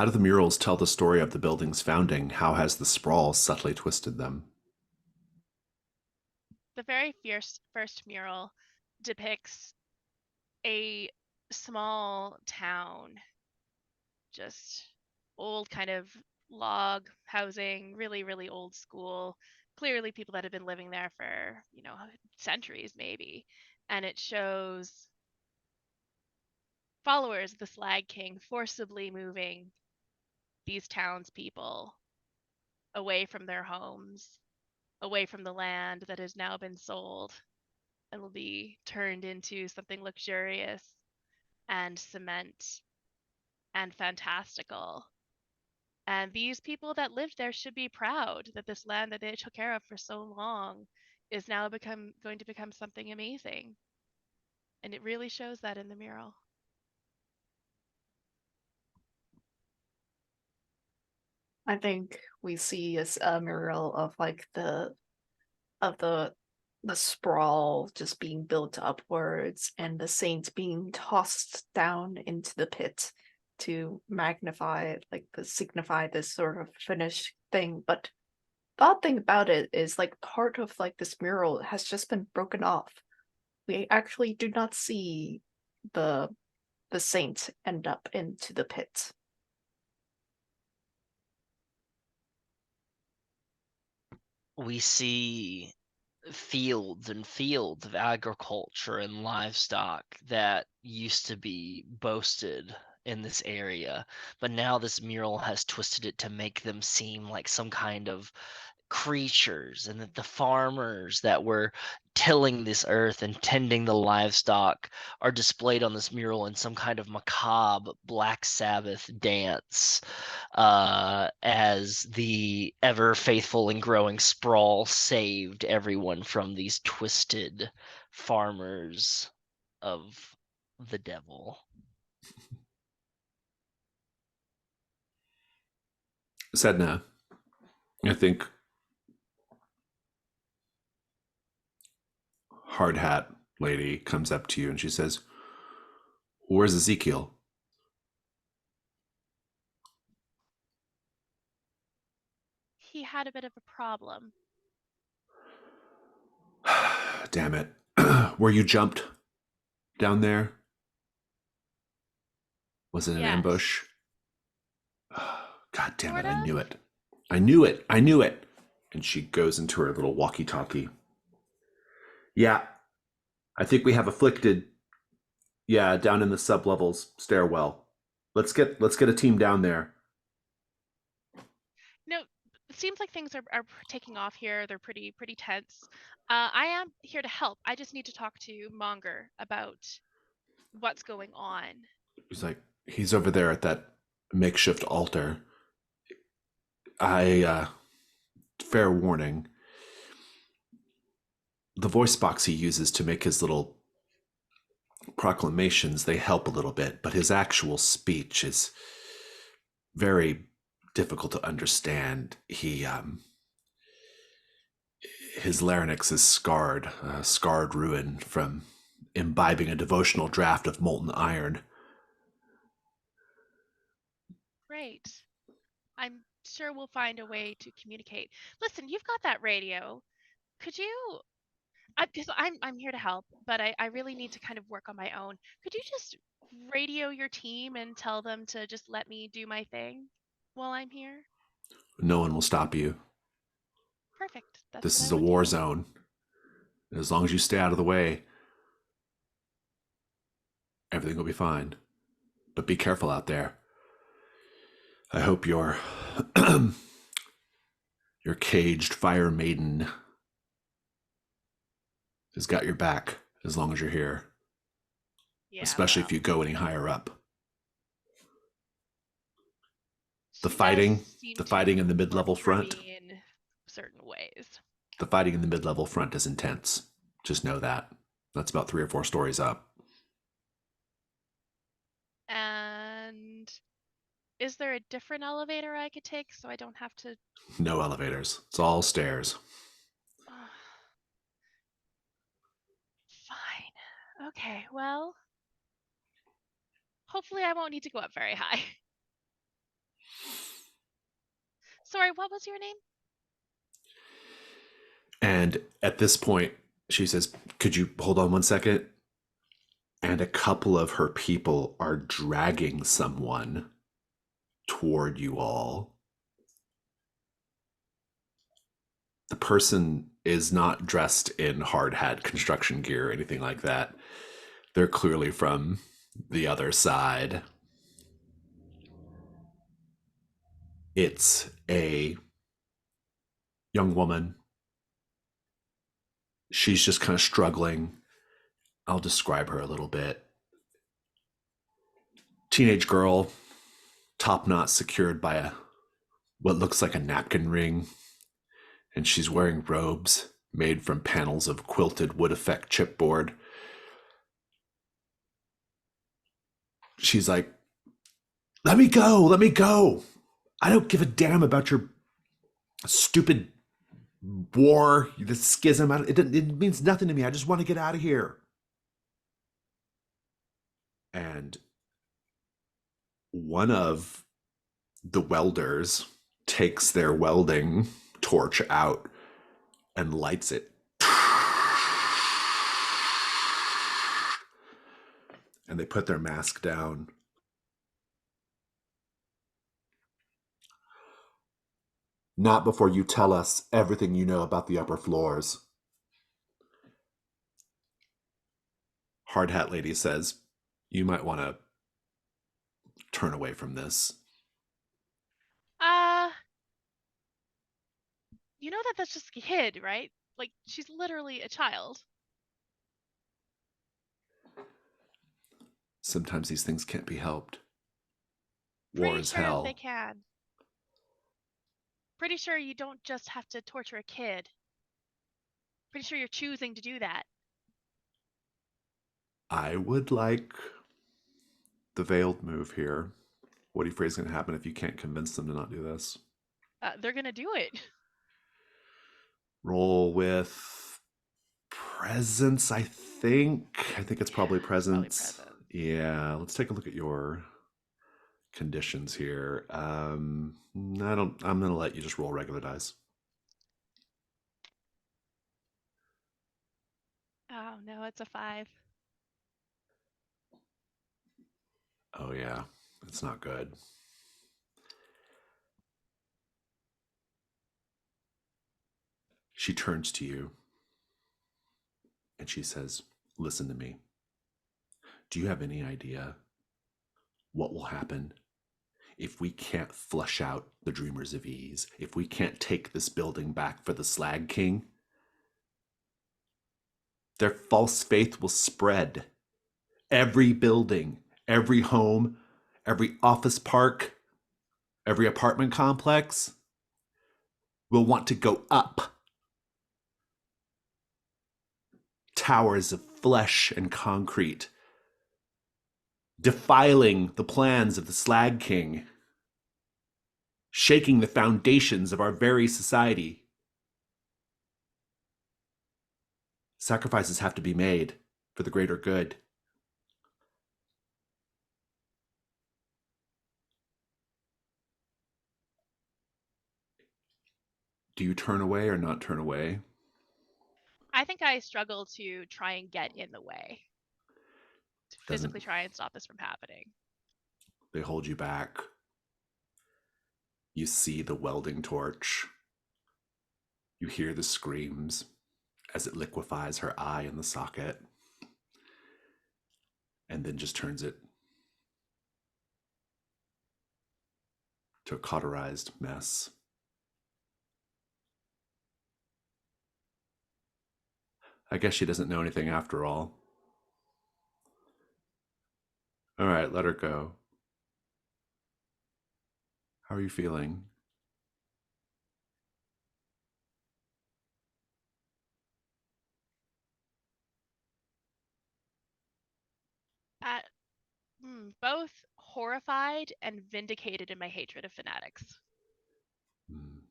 do the murals tell the story of the building's founding? How has the sprawl subtly twisted them? The very first mural depicts a small town, just old kind of log housing, really, really old school. Clearly people that have been living there for, centuries maybe. And it shows followers of the Slag King forcibly moving these townspeople away from their homes, away from the land that has now been sold and will be turned into something luxurious and cement and fantastical. And these people that lived there should be proud that this land that they took care of for so long is now going to become something amazing. And it really shows that in the mural. I think we see a mural of like of the sprawl just being built upwards and the saints being tossed down into the pit to magnify signify this sort of finished thing. But the odd thing about it is like part of like this mural has just been broken off. We actually do not see the saint end up into the pit. We see fields and fields of agriculture and livestock that used to be boasted in this area, but now this mural has twisted it to make them seem like some kind of creatures, and that the farmers that were tilling this earth and tending the livestock are displayed on this mural in some kind of macabre Black Sabbath dance, as the ever faithful and growing sprawl saved everyone from these twisted farmers of the devil. Sedna, I think hard hat lady comes up to you and she says, "Where's Ezekiel?" He had a bit of a problem. Damn it. Were you jumped down there? Was it an Yes. ambush? God damn it, Sort I of. knew it. I knew it. I knew it. And she goes into her little walkie-talkie. Yeah, I think we have afflicted. Yeah, down in the sublevels stairwell. Let's get a team down there. No, it seems like things are taking off here. They're pretty tense. I am here to help. I just need to talk to Monger about what's going on. He's like, he's over there at that makeshift altar. Fair warning, the voice box he uses to make his little proclamations, they help a little bit, but his actual speech is very difficult to understand. His larynx is scarred ruin from imbibing a devotional draft of molten iron. Great. I'm sure we'll find a way to communicate. Listen, you've got that radio. Could you? Because I'm here to help, but I really need to kind of work on my own. Could you just radio your team and tell them to just let me do my thing while I'm here? No one will stop you. Perfect. That's This what is I a would war do. zone. As long as you stay out of the way, everything will be fine. But be careful out there. I hope your caged fire maiden has got your back as long as you're here. Yeah. Especially well, if you go any higher up. The she does fighting seem the to fighting in the mid-level work for front. me in certain ways. The fighting in the mid-level front is intense. Just know that. That's about 3 or 4 stories up. And is there a different elevator I could take so I don't have to? No elevators. It's all stairs. Fine. Okay, well, hopefully I won't need to go up very high. Sorry, what was your name? And at this point, she says, could you hold on 1 second? And a couple of her people are dragging someone toward you all. The person is not dressed in hard hat construction gear or anything like that. They're clearly from the other side. It's a young woman. She's just kind of struggling. I'll describe her a little bit. Teenage girl, top knot secured by what looks like a napkin ring, and she's wearing robes made from panels of quilted wood effect chipboard. She's like, let me go, let me go. I don't give a damn about your stupid war, the schism. It means nothing to me. I just want to get out of here. And one of the welders takes their welding torch out and lights it. And they put their mask down. Not before you tell us everything you know about the upper floors. Hard Hat Lady says, you might want to turn away from this. You know that's just a kid, right? Like, she's literally a child. Sometimes these things can't be helped. War Pretty is sure hell. they can. Pretty sure you don't just have to torture a kid. Pretty sure you're choosing to do that. I would like the veiled move here. What do you afraid is going to happen if you can't convince them to not do this? They're gonna do it. Roll with presence, I think. I think it's probably presence. Probably presence. Yeah, let's take a look at your conditions here. I'm gonna let you just roll regular dice. Oh no, it's a 5. Oh yeah, it's not good. She turns to you and she says, listen to me. Do you have any idea what will happen if we can't flush out the Dreamers of Ease? If we can't take this building back for the Slag King? Their false faith will spread. Every building, every home, every office park, every apartment complex will want to go up. Towers of flesh and concrete, defiling the plans of the Slag King, shaking the foundations of our very society. Sacrifices have to be made for the greater good. Do you turn away or not turn away? I think I struggle to try and get in the way. To physically try and stop this from happening. They hold you back. You see the welding torch. You hear the screams as it liquefies her eye in the socket. And then just turns it to a cauterized mess. I guess she doesn't know anything after all. All right, let her go. How are you feeling? I'm both horrified and vindicated in my hatred of fanatics.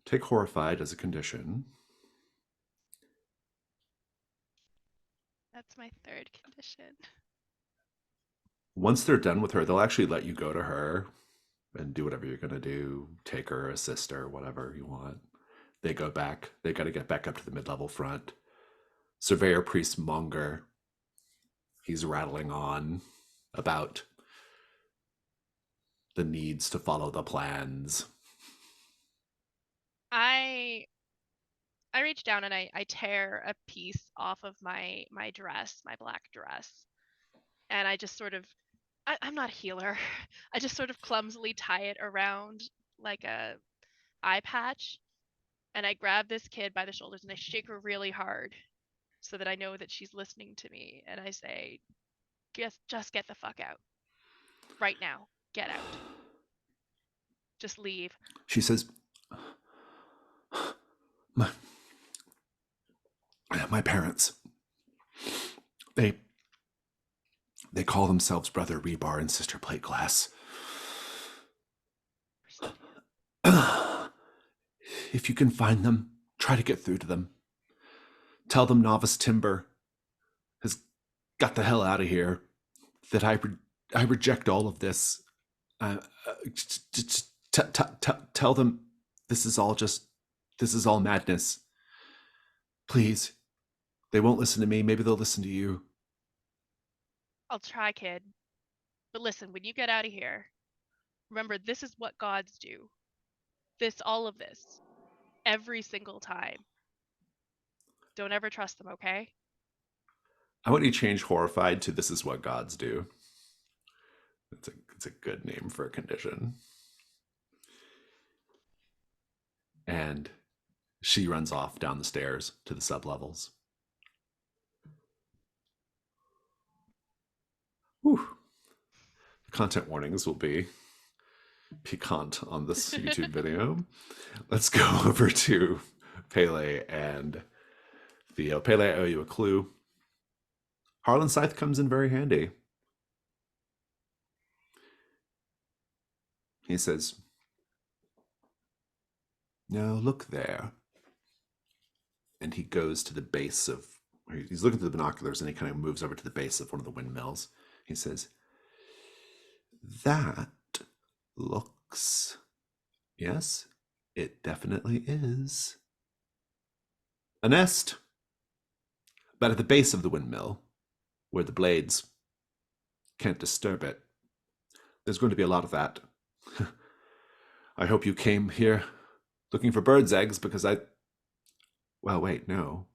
Take horrified as a condition. That's my third condition. Once they're done with her, they'll actually let you go to her and do whatever you're going to do. Take her, assist her, whatever you want. They go back. They got to get back up to the mid-level front. Surveyor Priest Monger, he's rattling on about the needs to follow the plans. I reach down and I tear a piece off of my dress, my black dress. And I just sort of, I'm not a healer. I just sort of clumsily tie it around like a eye patch. And I grab this kid by the shoulders and I shake her really hard so that I know that she's listening to me. And I say, just get the fuck out. Right now. Get out. Just leave. She says, my parents, they call themselves Brother Rebar and Sister Plate Glass. If you can find them, try to get through to them. Tell them Novice Timber has got the hell out of here. That I reject all of this. Tell them this is all madness. Please. They won't listen to me. Maybe they'll listen to you. I'll try, kid. But listen, when you get out of here, remember this is what gods do. All of this. Every single time. Don't ever trust them, okay? I want you to change horrified to this is what gods do. It's a good name for a condition. And she runs off down the stairs to the sublevels. Whew. The content warnings will be piquant on this YouTube video. Let's go over to Pele and Theo. Pele, I owe you a clue. Harlan Scythe comes in very handy. He says, "Now look there." And he goes to the base of, he's looking through the binoculars and he kind of moves over to the base of one of the windmills. He says, "That looks, yes, it definitely is a nest. But at the base of the windmill, where the blades can't disturb it, there's going to be a lot of that. I hope you came here looking for bird's eggs because well, wait, no.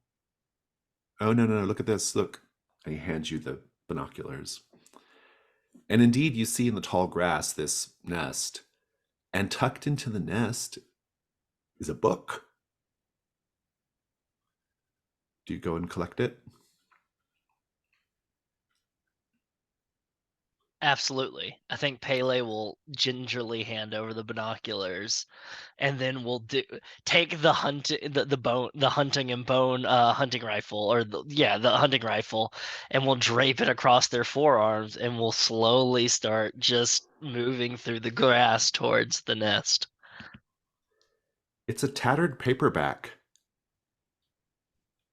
Oh, no, look at this, look." And he hands you the binoculars. And indeed, you see in the tall grass this nest, and tucked into the nest is a book. Do you go and collect it? Absolutely. I think Pele will gingerly hand over the binoculars, and then we'll take the hunting and bone hunting rifle, or the hunting rifle, and we'll drape it across their forearms, and we'll slowly start just moving through the grass towards the nest. It's a tattered paperback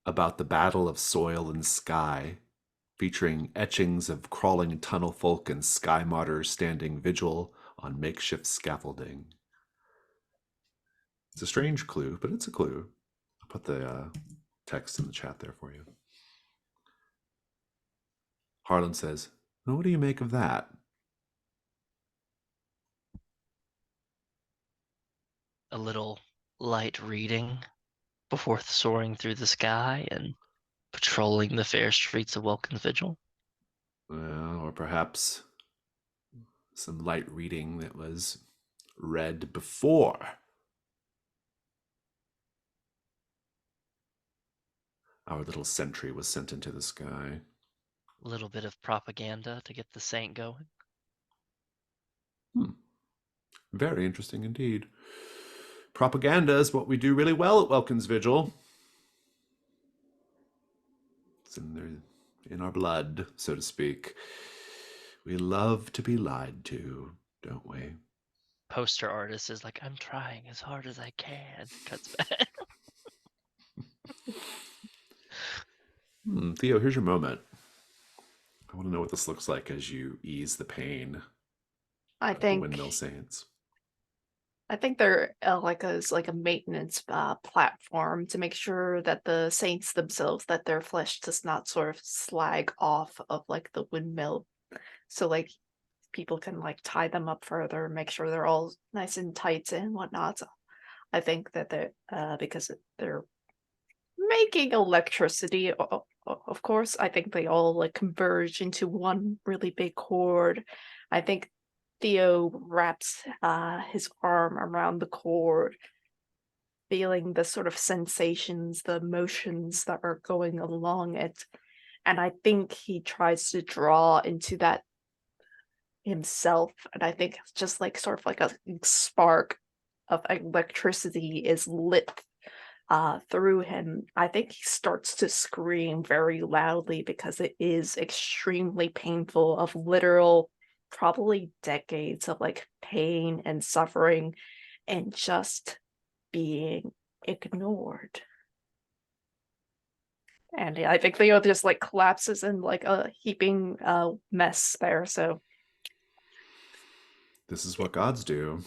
about the battle of soil and sky, featuring etchings of crawling tunnel folk and sky martyrs standing vigil on makeshift scaffolding. It's a strange clue, but it's a clue. I'll put the text in the chat there for you. Harlan says, "Well, what do you make of that?" A little light reading before soaring through the sky and patrolling the fair streets of Welkin's Vigil. Well, or perhaps some light reading that was read before our little sentry was sent into the sky. A little bit of propaganda to get the saint going. Very interesting indeed. Propaganda is what we do really well at Welkin's Vigil. It's in our blood, so to speak. We love to be lied to, don't we? Poster artist is like, I'm trying as hard as I can. Cuts back. Theo, here's your moment. I want to know what this looks like as you ease the pain I of the think Windmill Saints. they're like a maintenance platform to make sure that the saints themselves, that their flesh does not sort of slag off of like the windmill. So like people can like tie them up further, make sure they're all nice and tight and whatnot. I think that they're because they're making electricity. Of course, I think they all like converge into one really big cord. I think Theo wraps his arm around the cord, feeling the sort of sensations, the emotions that are going along it. And I think he tries to draw into that himself. And I think it's just like sort of like a spark of electricity is lit through him. I think he starts to scream very loudly because it is extremely painful, of literal, probably decades of like pain and suffering and just being ignored. And I think Leo just like collapses in like a heaping mess there. So This is what gods do.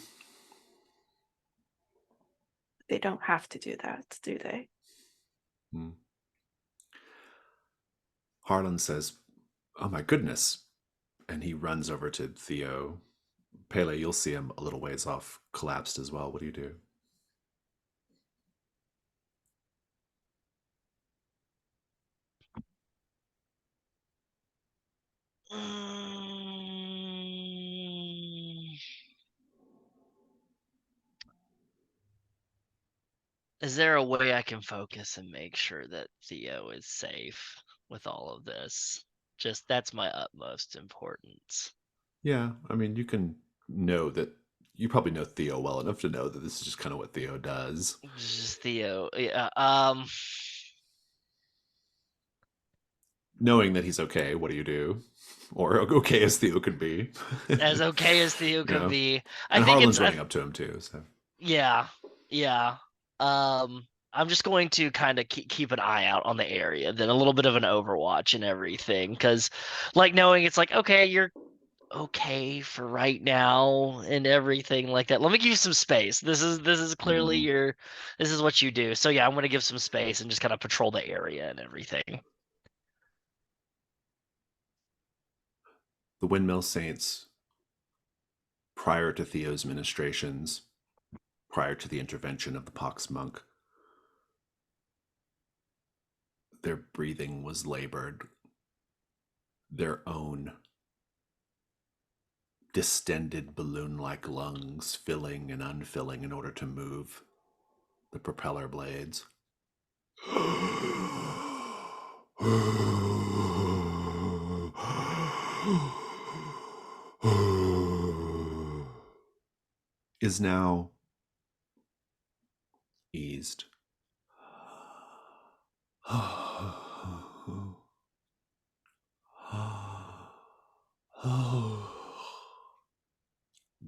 they don't have to do that, do they? Harlan says, "Oh my goodness." And he runs over to Theo. Pele, you'll see him a little ways off, collapsed as well. What do you do? Is there a way I can focus and make sure that Theo is safe with all of this? Just that's my utmost importance. Yeah, I mean, you can know that you probably know Theo well enough to know that this is just kind of what Theo does. Just Theo. Yeah. Knowing that he's okay, what do you do? Or okay as Theo could be. As okay as Theo You could know? be. I And think it's Harlan's running up to him too. So yeah. Yeah. I'm just going to kind of keep an eye out on the area, then a little bit of an overwatch and everything, because like knowing it's like, okay, you're okay for right now and everything like that. Let me give you some space. This is clearly this is what you do. So yeah, I'm gonna give some space and just kind of patrol the area and everything. the Windmill Saints, prior to Theo's ministrations, prior to the intervention of the Pox monk, their breathing was labored. Their own distended balloon-like lungs filling and unfilling in order to move the propeller blades. Is now eased.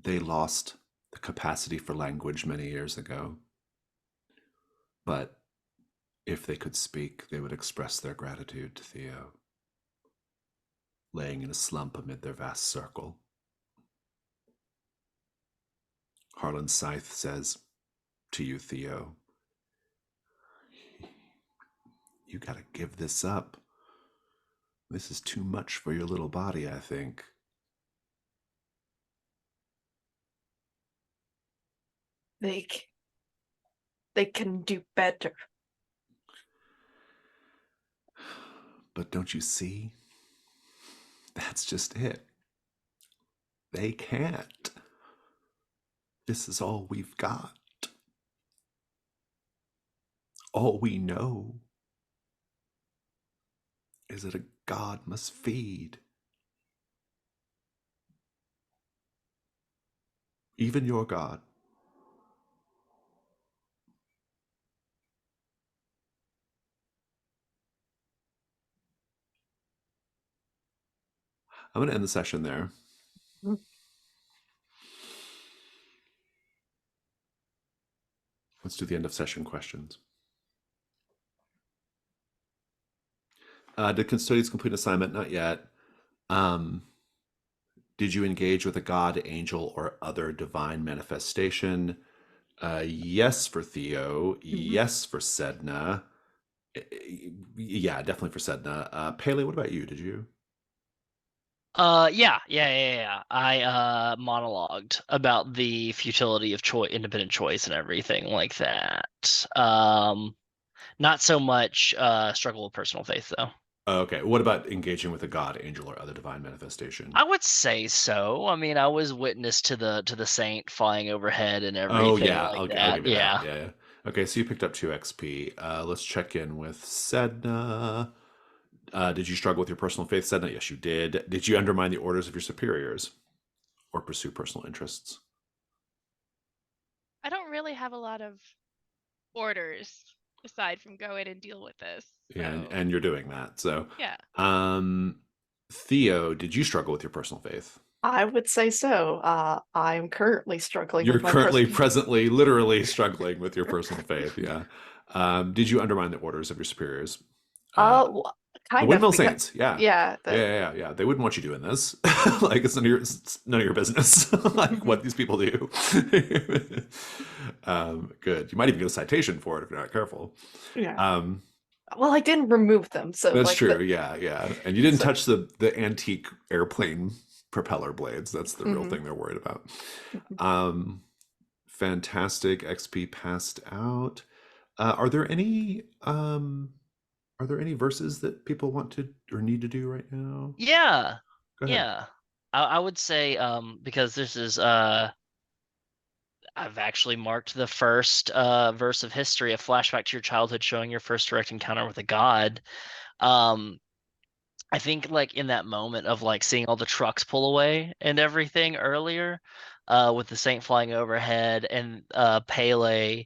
They lost the capacity for language many years ago, but if they could speak, they would express their gratitude to Theo, laying in a slump amid their vast circle. Harlan Scythe says to you, Theo, you gotta give this up. This is too much for your little body, I think. They they can do better. But don't you see? That's just it. They can't. This is all we've got. All we know is that a god must feed. Even your god. I'm going to end the session there. Mhm. Let's do the end of session questions. Did custodians complete assignment? Not yet. Did you engage with a god, angel, or other divine manifestation? Yes for Theo. Yes for Sedna. Yeah, definitely for Sedna. Pele, what about you? Did you? Yeah. I monologued about the futility of choice, independent choice, and everything like that. Not so much struggle with personal faith though. Okay. What about engaging with a god, angel, or other divine manifestation? I would say so. I mean, I was witness to the saint flying overhead and Oh everything yeah, like I'll that. give you that. Yeah. Yeah. Okay, so you picked up 2 XP. Let's check in with Sedna. Did you struggle with your personal faith, Sedna? Yes, you did. Did you undermine the orders of your superiors or pursue personal interests? I don't really have a lot of orders aside from go in and deal with this. Yeah, So and you're doing that. So, yeah. um, Theo, did you struggle with your personal faith? I would say so. I'm currently struggling You're with my currently, personal. presently, literally struggling with your personal faith. Yeah. Did you undermine the orders of your superiors? Well, The kind of Windmill because Saints. Yeah. yeah, the Yeah. They wouldn't want you doing this. Like it's none of your business. Like what these people do. Good. You might even get a citation for it if you're not careful. yeah. Um, Well, I didn't remove them, so that's like true. the Yeah. And you didn't so touch the antique airplane propeller blades. That's the real mhm. thing they're worried about. Um, fantastic. XP passed out. Are there any verses that people want to or need to do right now? Yeah. Go ahead. Yeah. I would say because this is I've actually marked the first verse of history, a flashback to your childhood showing your first direct encounter with a god. Um I think like in that moment of like seeing all the trucks pull away and everything earlier, with the saint flying overhead and Pele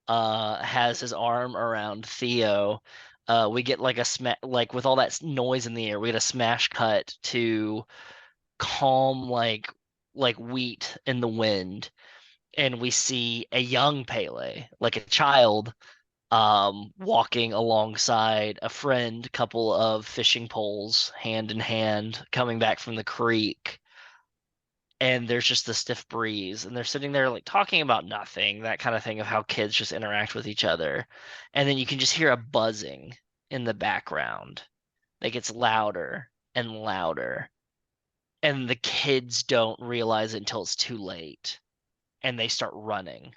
has his arm around Theo. We get like like with all that noise in the air, we get a smash cut to calm like wheat in the wind, and we see a young Pele, like a child, walking alongside a friend, couple of fishing poles, hand in hand, coming back from the creek. And there's just the stiff breeze, and they're sitting there like talking about nothing, that kind of thing of how kids just interact with each other. And then you can just hear a buzzing in the background that gets louder and louder. And the kids don't realize it until it's too late, and they start running.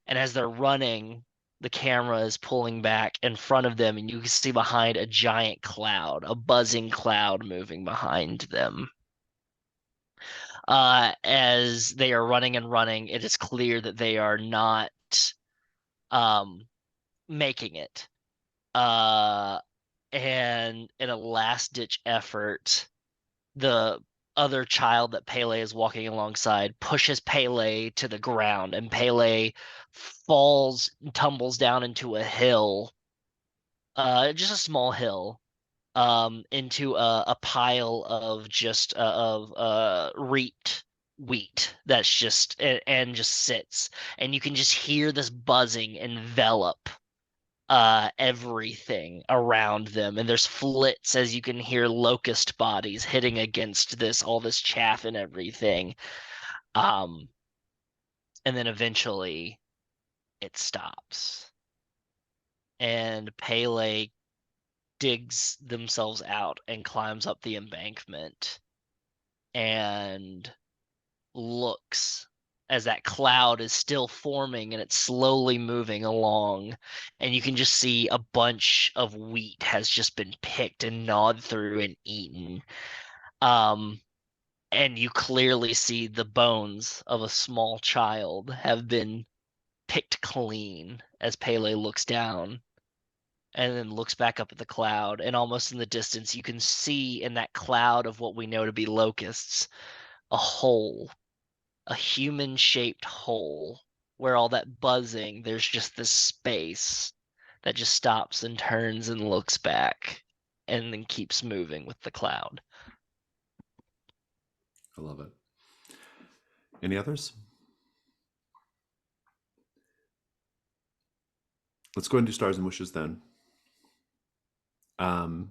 And as they're running, the camera is pulling back in front of them, and you can see behind a giant cloud, a buzzing cloud moving behind them. As they are running and running, it is clear that they are not um, making it. Uh, and in a last ditch effort, the other child that Pele is walking alongside pushes Pele to the ground, and Pele falls and tumbles down into a hill, just a small hill, into a pile of just of reaped wheat that's just and just sits, and you can just hear this buzzing envelop everything around them, and there's flits as you can hear locust bodies hitting against this all this chaff and everything. um and then eventually it stops, and Pele digs themselves out and climbs up the embankment and looks as that cloud is still forming and it's slowly moving along, and you can just see a bunch of wheat has just been picked and gnawed through and eaten. um and you clearly see the bones of a small child have been picked clean as Pele looks down and then looks back up at the cloud, and almost in the distance you can see in that cloud of what we know to be locusts a hole, a human shaped hole, where all that buzzing, there's just this space that just stops and turns and looks back and then keeps moving with the cloud. I love it. Any others? Let's go and do stars and wishes then. I'll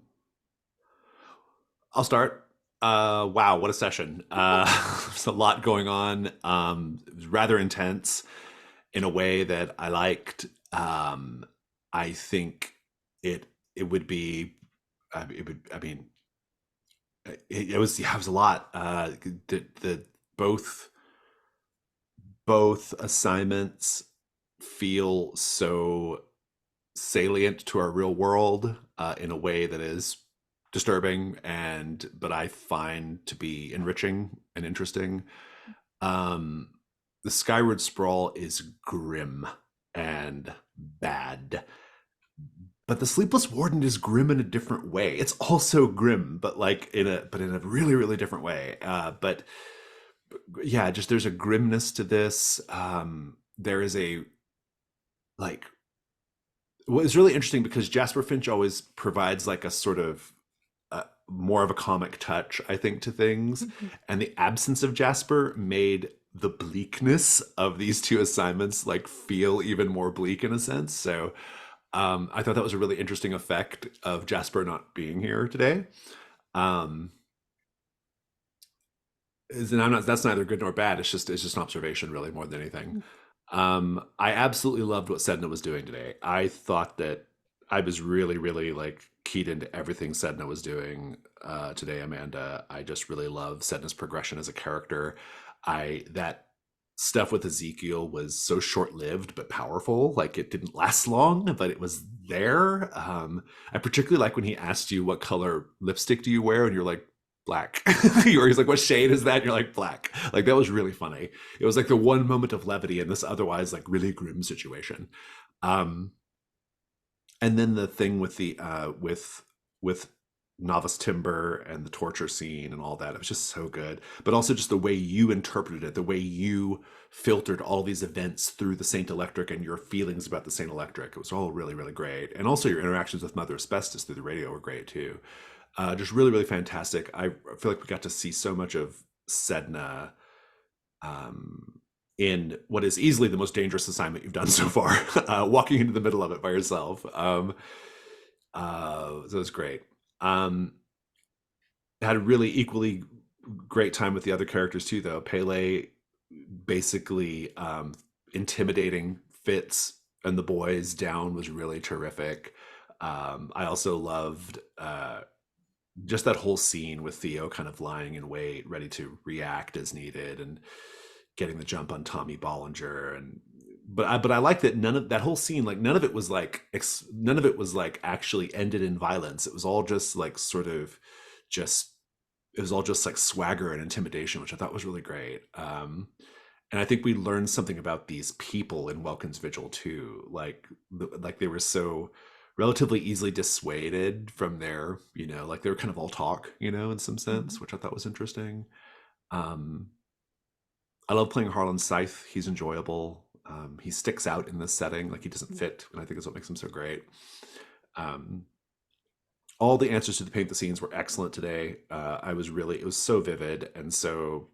start. Wow, what a session. There's a lot going on. It was rather intense in a way that I liked. I think it would be, it would, I mean, it was, yeah, it was a lot. The both assignments feel so salient to our real world in a way that is disturbing but I find to be enriching and interesting. The Skyward Sprawl is grim and bad, but the Sleepless Warden is grim in a different way. It's also grim, but like in a really really different way. But yeah, just there's a grimness to this. There is a like Well, it's really interesting because Jasper Finch always provides like a sort of more of a comic touch, I think, to things. And the absence of Jasper made the bleakness of these two assignments like feel even more bleak in a sense. So I thought that was a really interesting effect of Jasper not being here today. And that's neither good nor bad. It's just an observation, really, more than anything. I absolutely loved what Sedna was doing today. I thought that I was really, really like keyed into everything Sedna was doing today, Amanda. I just really love Sedna's progression as a character. That stuff with Ezekiel was so short-lived but powerful. Like it didn't last long, but it was there. I particularly like when he asked you what color lipstick do you wear, and you're like, black. Or he's like, what shade is that? And you're like, black. Like that was really funny. It was like the one moment of levity in this otherwise like really grim situation. And then the thing with the with Novice Timber and the torture scene and all that, it was just so good. But also just the way you interpreted it, the way you filtered all these events through the Saint Electric and your feelings about the Saint Electric. It was all really, really great. And also your interactions with Mother Asbestos through the radio were great too. Just really, really fantastic. I feel like we got to see so much of Sedna in what is easily the most dangerous assignment you've done so far, walking into the middle of it by yourself. So it was great. Had a really equally great time with the other characters too, though. Pele basically intimidating Fitz and the boys down was really terrific. I also loved just that whole scene with Theo kind of lying in wait, ready to react as needed, and getting the jump on Tommy Bollinger. But I like that none of that whole scene, like none of it was like actually ended in violence. It was all just like sort of just it was all just like swagger and intimidation, which I thought was really great. And I think we learned something about these people in Welkin's Vigil too. Like they were so relatively easily dissuaded from their, like they were kind of all talk, in some sense, which I thought was interesting. I love playing Harlan Scythe. He's enjoyable. He sticks out in this setting, like he doesn't fit, and I think that's what makes him so great. All the answers to the paint the scenes were excellent today. It was so vivid and so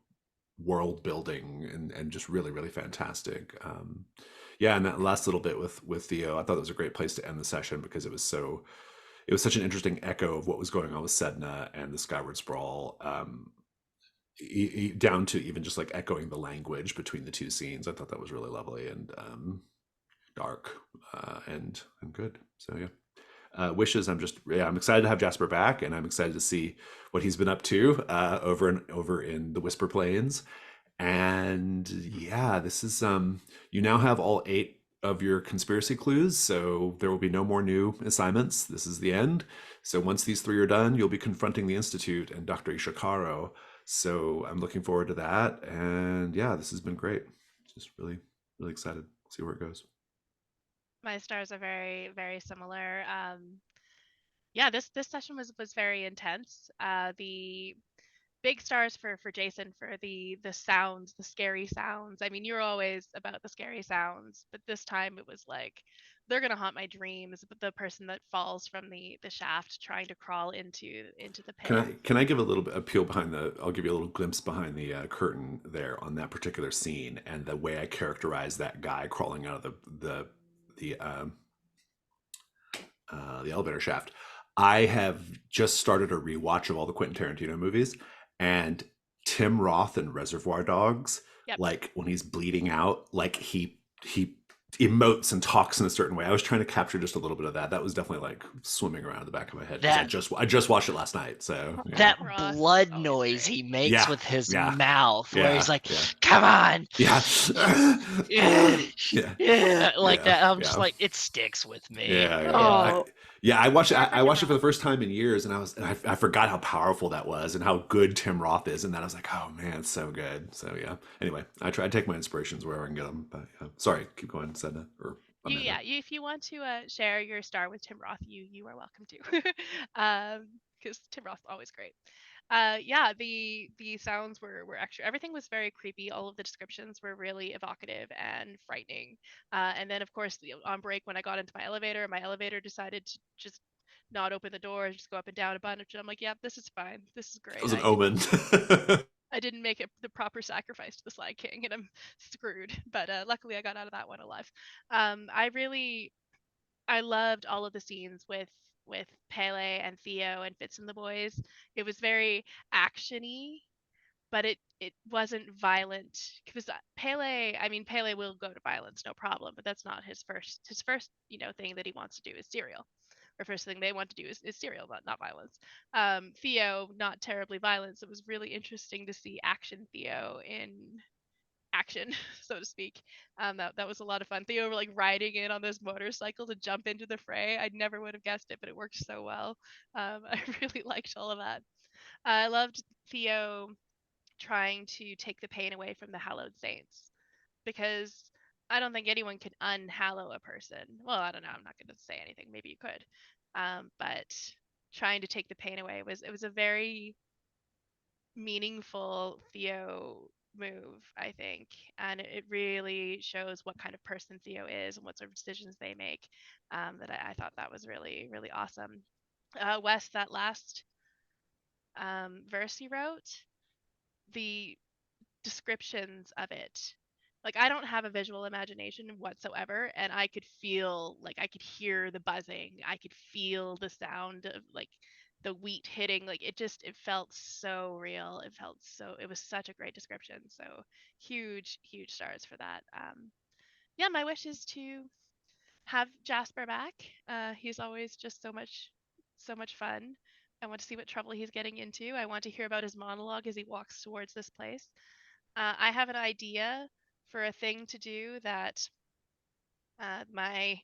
world building and just really, really fantastic. Yeah, and that last little bit with Theo, I thought it was a great place to end the session because it was such an interesting echo of what was going on with Sedna and the Skyward Sprawl, down to even just like echoing the language between the two scenes. I thought that was really lovely and dark and good. So yeah. Wishes. I'm excited to have Jasper back, and I'm excited to see what he's been up to over in the Whisper Plains. And yeah, this is you now have all 8 of your conspiracy clues, so there will be no more new assignments. This is the end. So once these 3 are done, you'll be confronting the Institute and Dr. Ishikaro. So I'm looking forward to that. And yeah, this has been great. Just really, really excited to see where it goes. My stars are very, very similar. Yeah, this session was very intense. The big stars for Jason for the sounds, the scary sounds. I mean, you're always about the scary sounds, but this time it was like they're gonna haunt my dreams. But the person that falls from the shaft trying to crawl into the pit. Can I give a little bit of peel behind the? I'll give you a little glimpse behind the curtain there on that particular scene and the way I characterize that guy crawling out of the the elevator shaft. I have just started a rewatch of all the Quentin Tarantino movies, and Tim Roth in Reservoir Dogs, Yep. like when he's bleeding out, like he emotes and talks in a certain way. I was trying to capture just a little bit of that. That was definitely like swimming around in the back of my head because I just watched it last night. So yeah. That Ross is blood always noise great. he makes Yeah, with his yeah, mouth, where he's like, yeah. "Come on, Yeah. yeah, like Yeah, that." I'm just yeah. like, it sticks with me. Yeah. Oh. I watched it. Good I for watched it Tim for the Roth. first time in years, and I forgot how powerful that was and how good Tim Roth is. And then I was like, oh man, it's so good. So yeah. Anyway, I try to take my inspirations wherever I can get them. But yeah. Sorry, keep going, Sedna or Amanda. If you want to share your star with Tim Roth, you are welcome to, because Tim Roth's always great. Yeah, the sounds were extra. Everything was very creepy. All of the descriptions were really evocative and frightening. And then of course on break when I got into my elevator decided to just not open the door, just go up and down a bunch. And I'm like, yeah, this is fine. This is It great. was an omen. I didn't make it the proper sacrifice to the Sly King, and I'm screwed. But luckily, I got out of that one alive. I loved all of the scenes with Pele and Theo and Fitz and the boys. It was very actiony, but it wasn't violent because Pele. I mean, Pele will go to violence, no problem, but that's not his first thing that he wants to do is cereal. Or first thing they want to do is cereal, not violence. Theo, not terribly violent. So it was really interesting to see action Theo in action, so to speak. That was a lot of fun. Theo were like riding in on this motorcycle to jump into the fray. I never would have guessed it, but it worked so well. I really liked all of that. I loved Theo trying to take the pain away from the hallowed saints because I don't think anyone can unhallow a person. Well, I don't know. I'm not going to say anything. Maybe you could, but trying to take the pain away was a very meaningful Theo move, I think, and it really shows what kind of person Theo is and what sort of decisions they make. That I thought that was really really awesome. Wes, that last verse he wrote, the descriptions of it. Like I don't have a visual imagination whatsoever, and I could hear the buzzing. I could feel the sound of like the wheat hitting. Like it felt so real. It was such a great description. So huge stars for that. Yeah, my wish is to have Jasper back. He's always just so much fun. I want to see what trouble he's getting into. I want to hear about his monologue as he walks towards this place. I have an idea for a thing to do that my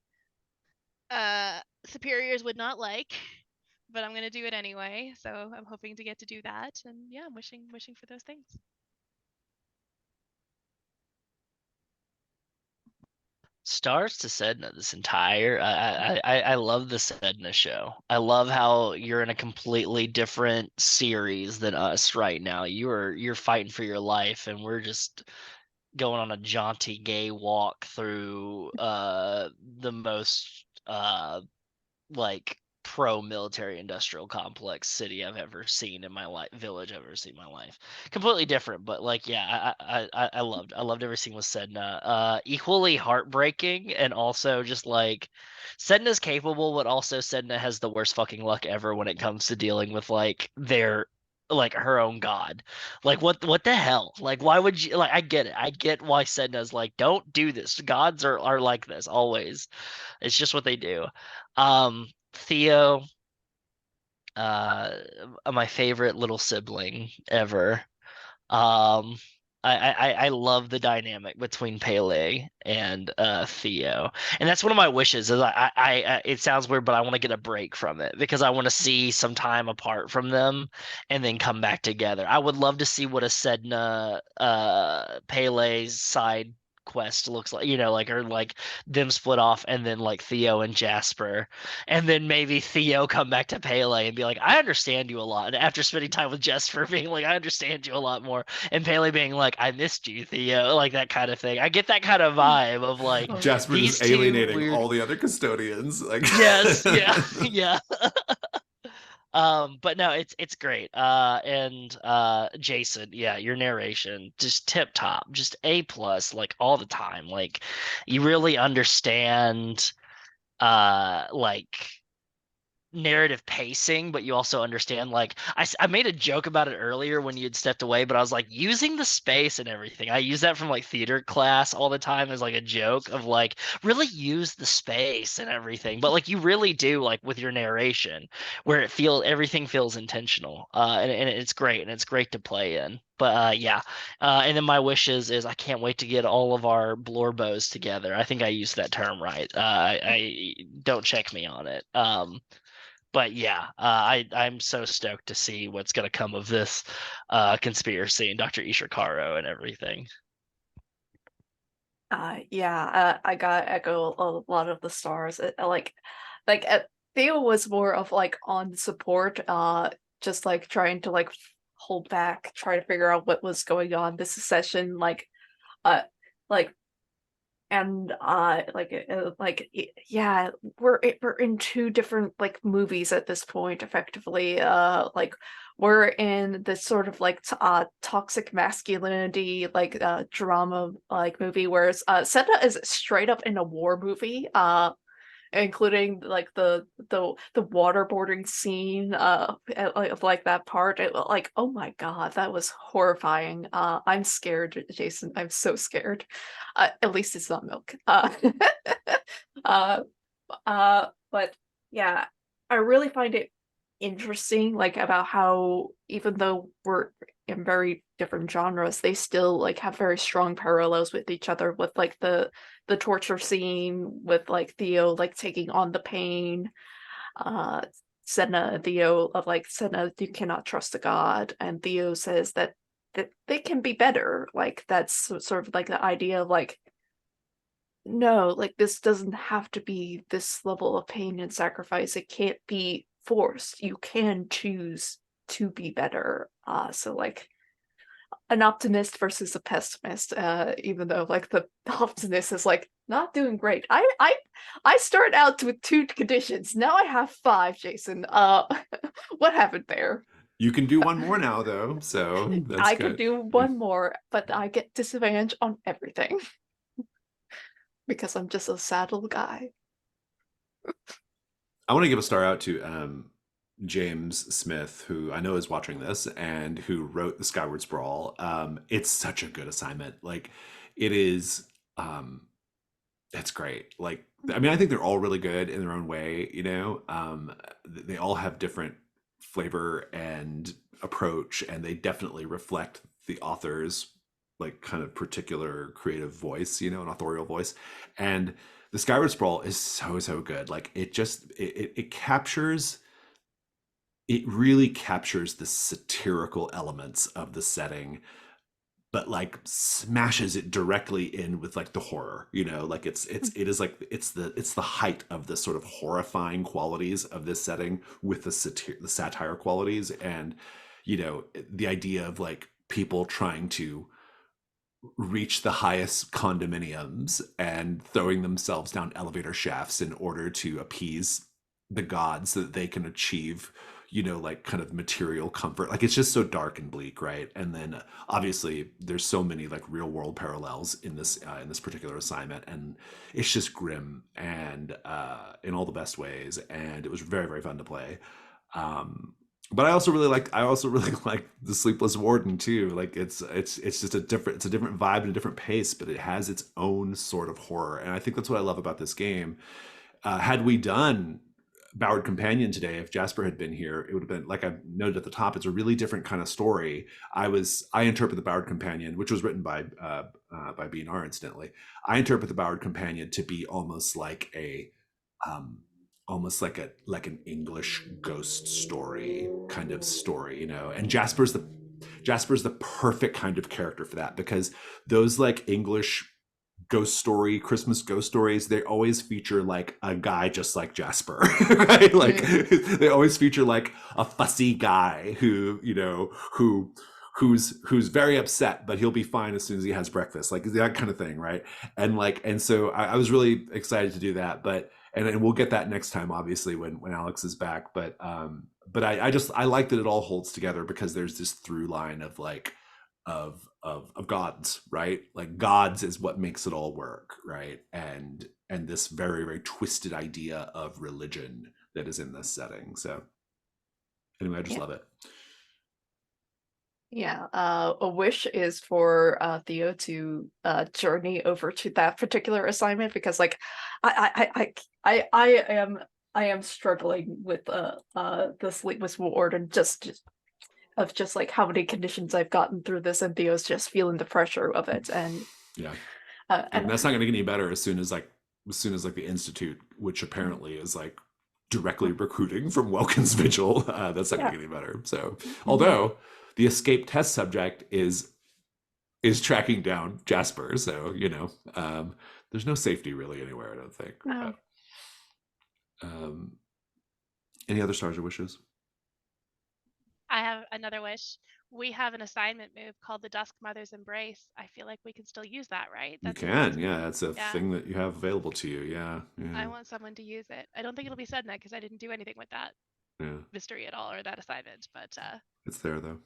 superiors would not like, but I'm gonna do it anyway. So I'm hoping to get to do that, and yeah, I'm wishing for those things. Stars to Sedna this entire. I love the Sedna show. I love how you're in a completely different series than us right now. You're fighting for your life, and we're just going on a jaunty gay walk through the most like pro military industrial complex city I've ever seen in my life, village I've ever seen in my life. Completely different, but like yeah, I loved everything with Sedna. Equally heartbreaking and also just like Sedna's capable, but also Sedna has the worst fucking luck ever when it comes to dealing with like her own god. Like what the hell? Like why would you like I get it. I get why Sedna's like, don't do this. Gods are like this always. It's just what they do. Theo, uh, my favorite little sibling ever. Um, I love the dynamic between Pele and Theo, and that's one of my wishes. Is it sounds weird, but I want to get a break from it because I want to see some time apart from them and then come back together. I would love to see what a Sedna Pele's side quest looks like, like, or like them split off, and then like Theo and Jasper, and then maybe Theo come back to Pele and be like, I understand you a lot. And after spending time with Jasper being like, I understand you a lot more, and Pele being like, I missed you, Theo, like that kind of thing. I get that kind of vibe of like Jasper these just two alienating weird. all the other custodians. Like, Yes, yeah, yeah. But no, it's great. And Jason, yeah, your narration just tip top, just A plus, like all the time. Like you really understand like narrative pacing, but you also understand, like, I made a joke about it earlier when you had stepped away, but I was like, using the space and everything. I use that from like theater class all the time as like a joke of like, really use the space and everything. But like you really do, like with your narration, where everything feels intentional. And it's great, and it's great to play in. But yeah. And then my wishes is I can't wait to get all of our blorbos together. I think I used that term right. I don't check me on it. But yeah, I'm so stoked to see what's gonna come of this conspiracy and Dr. Ishikaro and everything. Yeah, I got echo a lot of the stars. Theo was more of like on support, just like trying to like hold back, try to figure out what was going on this session, uh, like and yeah, we're in two different like movies at this point, effectively. Like we're in this sort of like toxic masculinity like drama like movie, whereas Sedna is straight up in a war movie, including like the waterboarding scene of like that part. Like, oh my god, that was horrifying. I'm scared, Jason. I'm so scared. At least it's not milk. uh but yeah, I really find it interesting, like about how even though we're in very different genres, they still like have very strong parallels with each other, with like the torture scene with like Theo like taking on the pain, uh Sedna and Theo of like, Sedna, you cannot trust a god, and Theo says that they can be better. Like that's sort of like the idea of like, no, like this doesn't have to be this level of pain and sacrifice. It can't be forced. You can choose to be better. So like an optimist versus a pessimist, even though like the optimist is like not doing great. I start out with 2 conditions. Now I have 5, Jason. What happened there? you can do one more now, though, so that's I could good. do one more, but I get disadvantage on everything because I'm just a saddle guy. I want to give a star out to James Smith, who I know is watching this and who wrote the Skyward Sprawl. It's such a good assignment. Like, it is. It's great. Like, I mean, I think they're all really good in their own way. They all have different flavor and approach, and they definitely reflect the author's like kind of particular creative voice, an authorial voice. And the Skyward Sprawl is so good. Like, it captures, it really captures the satirical elements of the setting, but like smashes it directly in with like the horror. Like it's the height of the sort of horrifying qualities of this setting with the satire qualities. And the idea of like people trying to reach the highest condominiums and throwing themselves down elevator shafts in order to appease the gods so that they can achieve like kind of material comfort. Like, it's just so dark and bleak, right? And then obviously there's so many like real world parallels in this particular assignment, and it's just grim and in all the best ways, and it was very, very fun to play. But I also really like the Sleepless Warden too. Like, it's just a different vibe and a different pace, but it has its own sort of horror, and I think that's what I love about this game. Had we done Bowered Companion today, if Jasper had been here, it would have been, like I noted at the top, it's a really different kind of story. I interpret the Bowered Companion, which was written by B&R, incidentally. I interpret the Bowered Companion to be almost like an English ghost story kind of story, and Jasper's the perfect kind of character for that, because those like English Christmas ghost stories, they always feature like a guy just like Jasper, right? Like they always feature like a fussy guy who, who's very upset, but he'll be fine as soon as he has breakfast, like that kind of thing, right? And so I was really excited to do that, and we'll get that next time, obviously, when Alex is back. But I like that it all holds together because there's this through line of like of gods, right? Like gods is what makes it all work, right? And this very, very twisted idea of religion that is in this setting. So anyway, I just love it. Yeah, a wish is for Theo to journey over to that particular assignment, because like I am struggling with the Sleepless Ward, and just like how many conditions I've gotten through this, and Theo's just feeling the pressure of it. And yeah, and and that's not going to get any better as soon as like the Institute, which apparently is like directly recruiting from Welkin's Vigil, that's not going to get any better. So although the escape test subject is tracking down Jasper, so there's no safety really anywhere, I don't think. No. But, any other stars or wishes? I have another wish. We have an assignment move called the Dusk Mother's Embrace. I feel like we can still use that, right? You can, yeah. That's a thing that you have available to you, yeah. I want someone to use it. I don't think it'll be Sedna because I didn't do anything with that mystery at all, or that assignment, but it's there though.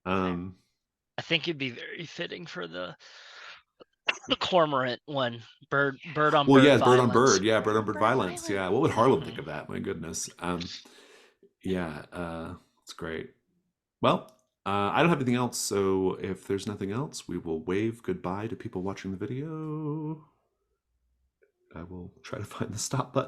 I think it'd be very fitting for the cormorant one. Bird on bird violence. Bird on bird. Yeah, bird on bird violence. Yeah. What would Harlem think of that? My goodness. It's great. Well, I don't have anything else, so if there's nothing else, we will wave goodbye to people watching the video. I will try to find the stop button.